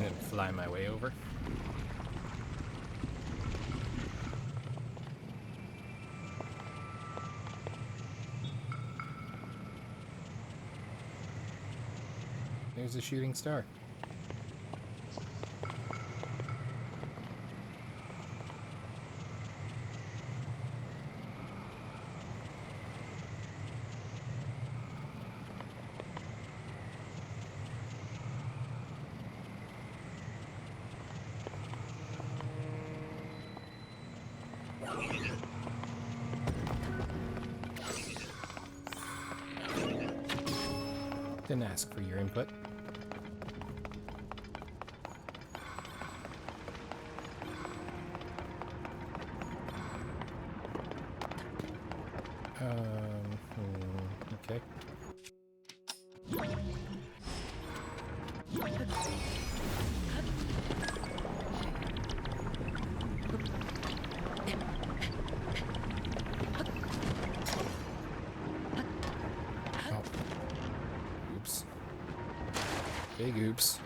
And fly my way over. There's a shooting star. Didn't ask for your input. Okay. Oh. Oops. Big oops.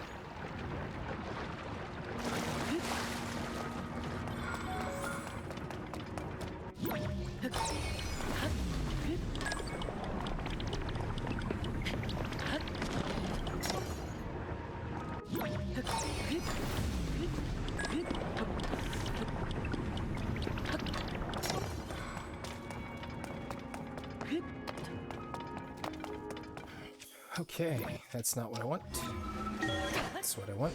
Okay, that's not what I want. That's what I want.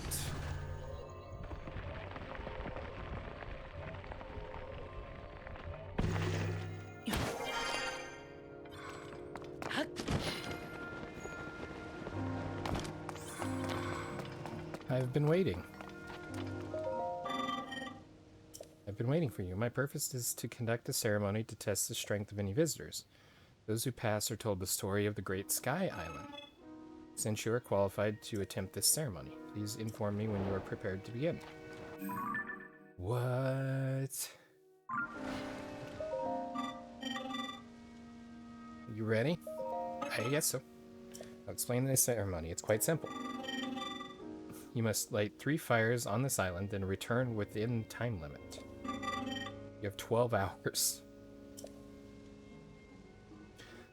I've been waiting. I've been waiting for you. My purpose is to conduct a ceremony to test the strength of any visitors. Those who pass are told the story of the Great Sky Island. Since you are qualified to attempt this ceremony, please inform me when you are prepared to begin. What? You ready? I guess so. I'll explain the ceremony. It's quite simple. You must light 3 fires on this island and return within time limit. You have 12 hours.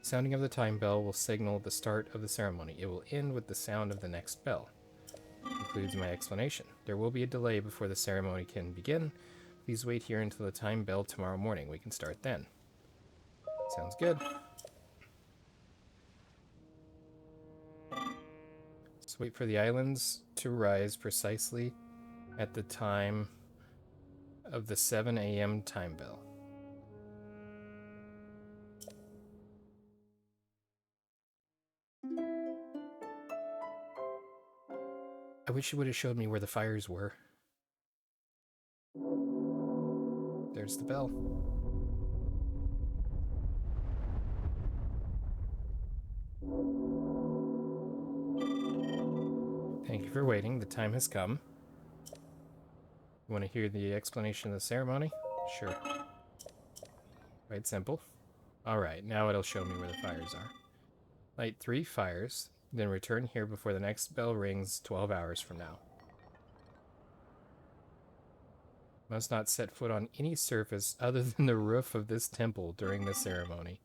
Sounding of the time bell will signal the start of the ceremony. It will end with the sound of the next bell. Concludes my explanation. There will be a delay before the ceremony can begin. Please wait here until the time bell tomorrow morning. We can start then. Sounds good. Let's wait for the islands to rise precisely at the time of the 7 a.m. time bell. I wish you would have showed me where the fires were. There's the bell. Thank you for waiting. The time has come. You want to hear the explanation of the ceremony? Sure. Quite simple. Alright, now it'll show me where the fires are. Light 3 fires, then return here before the next bell rings 12 hours from now. Must not set foot on any surface other than the roof of this temple during the ceremony.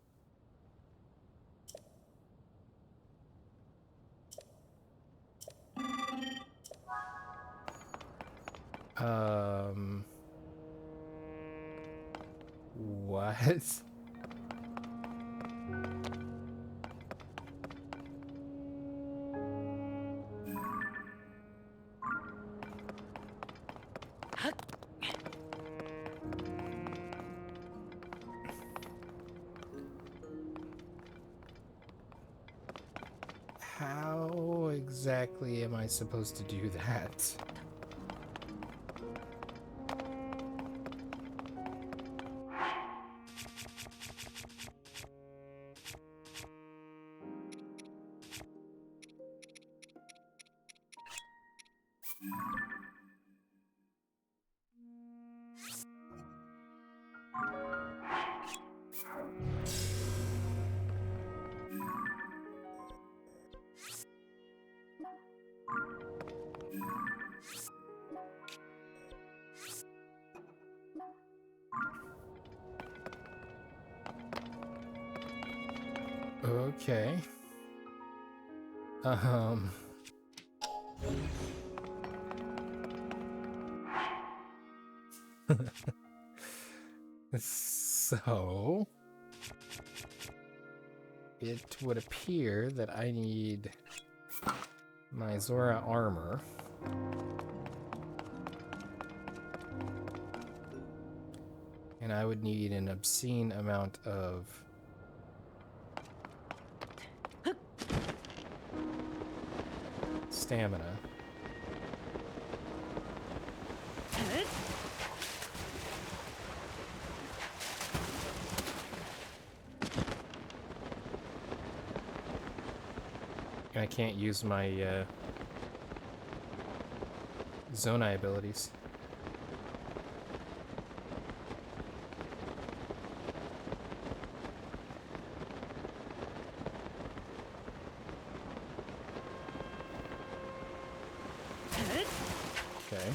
What? how exactly am I supposed to do that? Okay. So it would appear that I need my Zora armor. And I would need an obscene amount of stamina. And I can't use my Zonai abilities. Okay.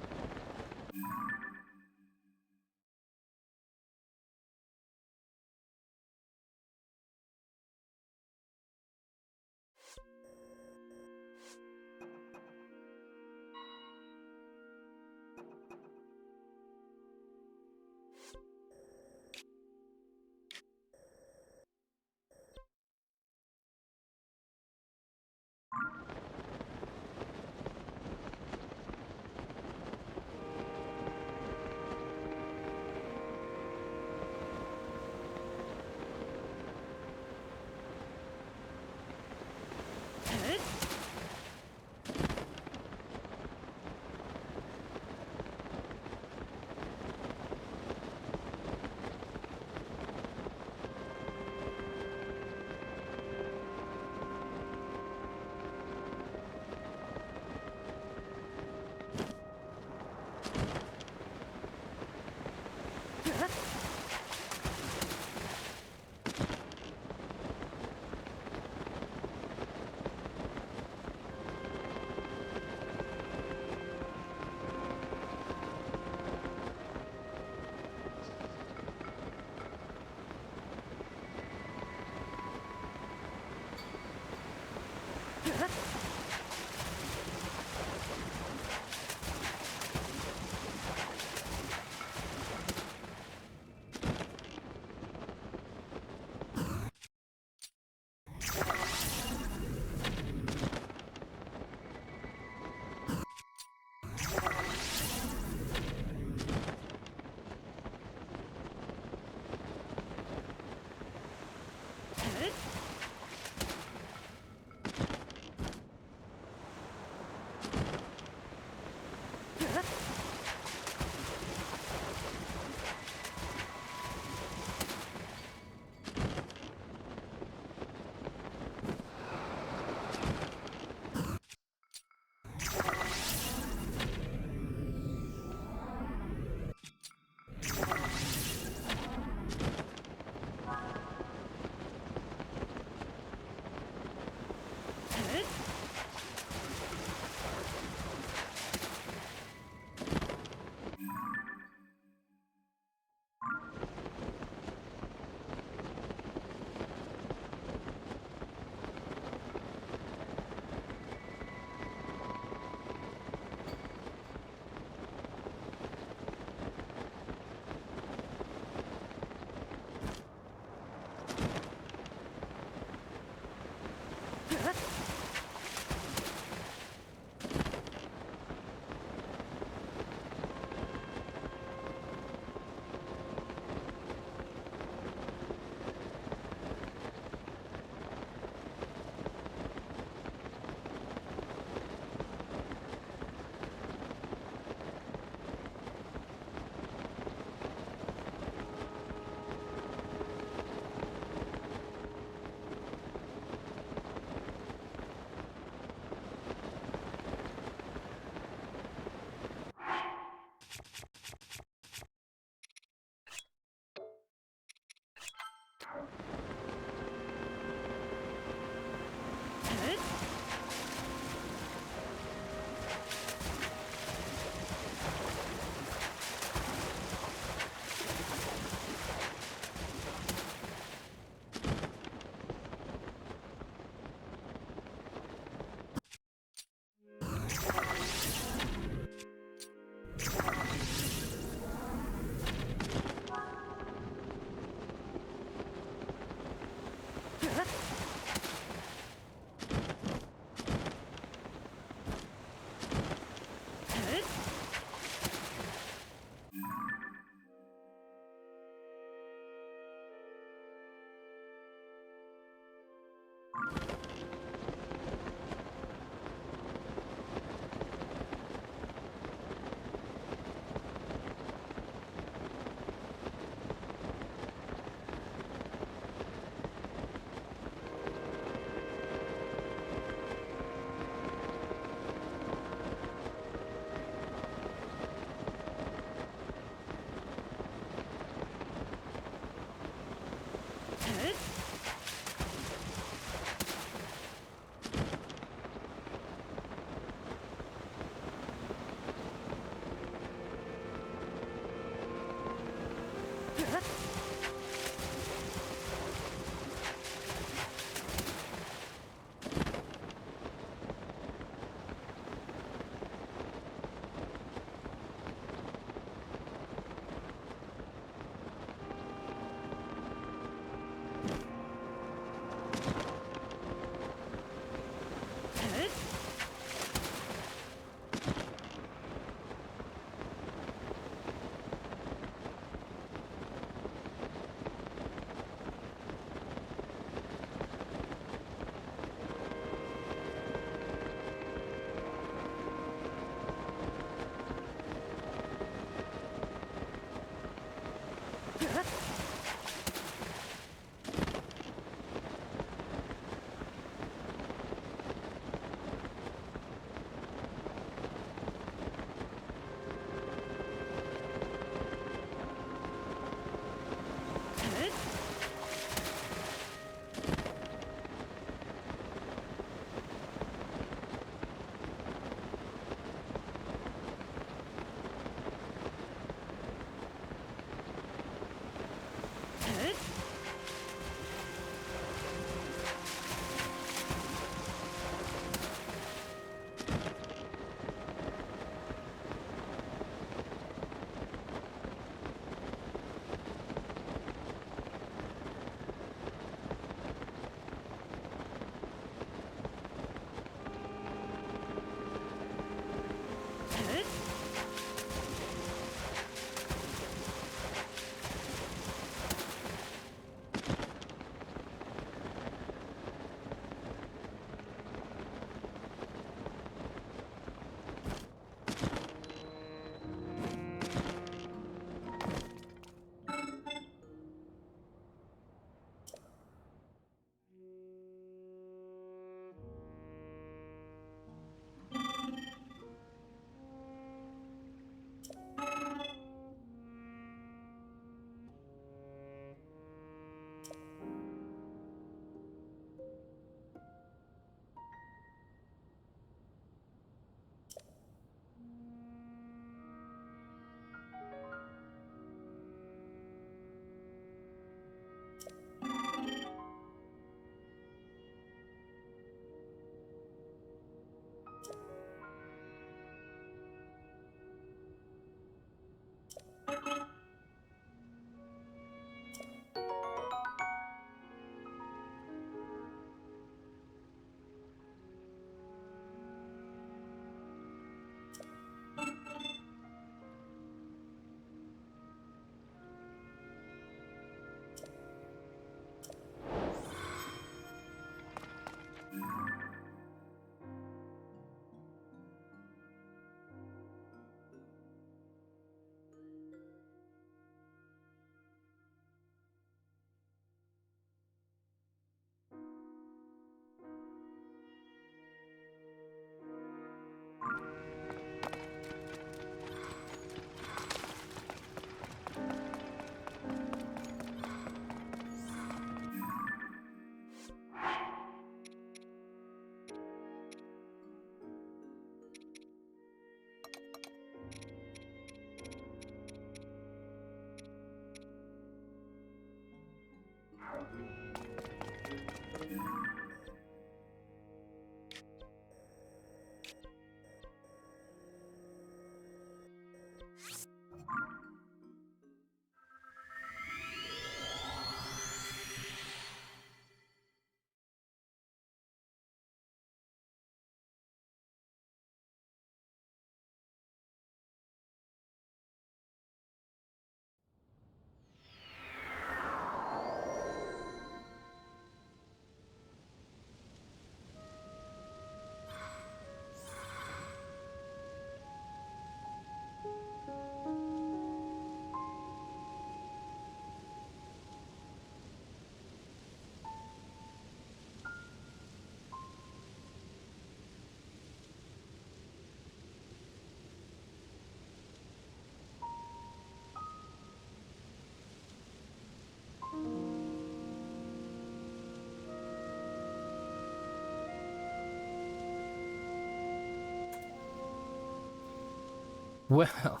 Well,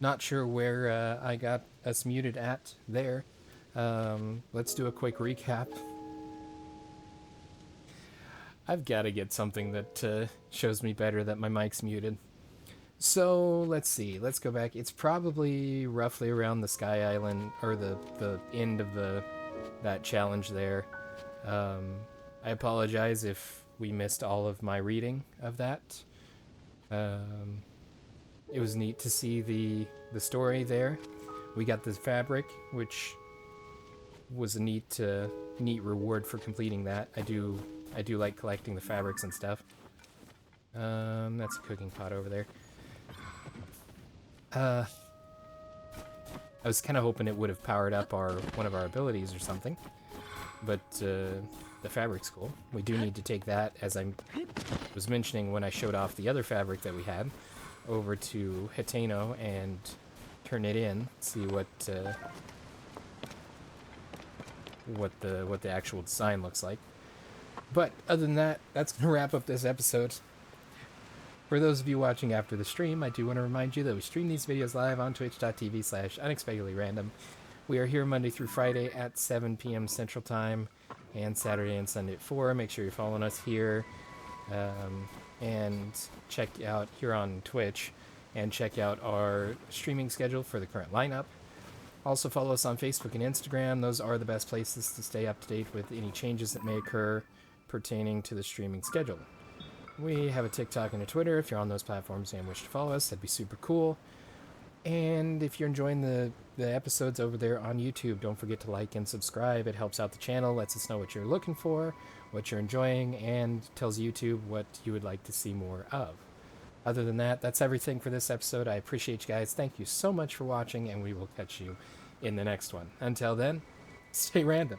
not sure where I got us muted at there. Let's do a quick recap. I've got to get something that shows me better that my mic's muted. So let's see. Let's go back. It's probably roughly around the Sky Island or the end of that challenge there. I apologize if we missed all of my reading of that. It was neat to see the story there. We got this fabric, which was a neat reward for completing that. I do like collecting the fabrics and stuff. That's a cooking pot over there. I was kind of hoping it would have powered up one of our abilities or something, but the fabric's cool. We do need to take that, as I was mentioning when I showed off the other fabric that we had, over to Hiteno and turn it in, see what the actual design looks like. But other than that, that's going to wrap up this episode. For those of you watching after the stream, I do want to remind you that we stream these videos live on twitch.tv/unexpectedlyrandom. We are here Monday through Friday at 7 p.m. Central Time, and Saturday and Sunday at 4. Make sure you're following us here, and check out here on Twitch, and check out our streaming schedule for the current lineup. Also follow us on Facebook and Instagram. Those are the best places to stay up to date with any changes that may occur pertaining to the streaming schedule. We have a TikTok and a Twitter. If you're on those platforms and wish to follow us, that'd be super cool. And if you're enjoying the episodes over there on YouTube, don't forget to like and subscribe. It helps out the channel, lets us know what you're looking for, what you're enjoying, and tells YouTube what you would like to see more of. Other than that, that's everything for this episode. I appreciate you guys. Thank you so much for watching, and we will catch you in the next one. Until then, stay random.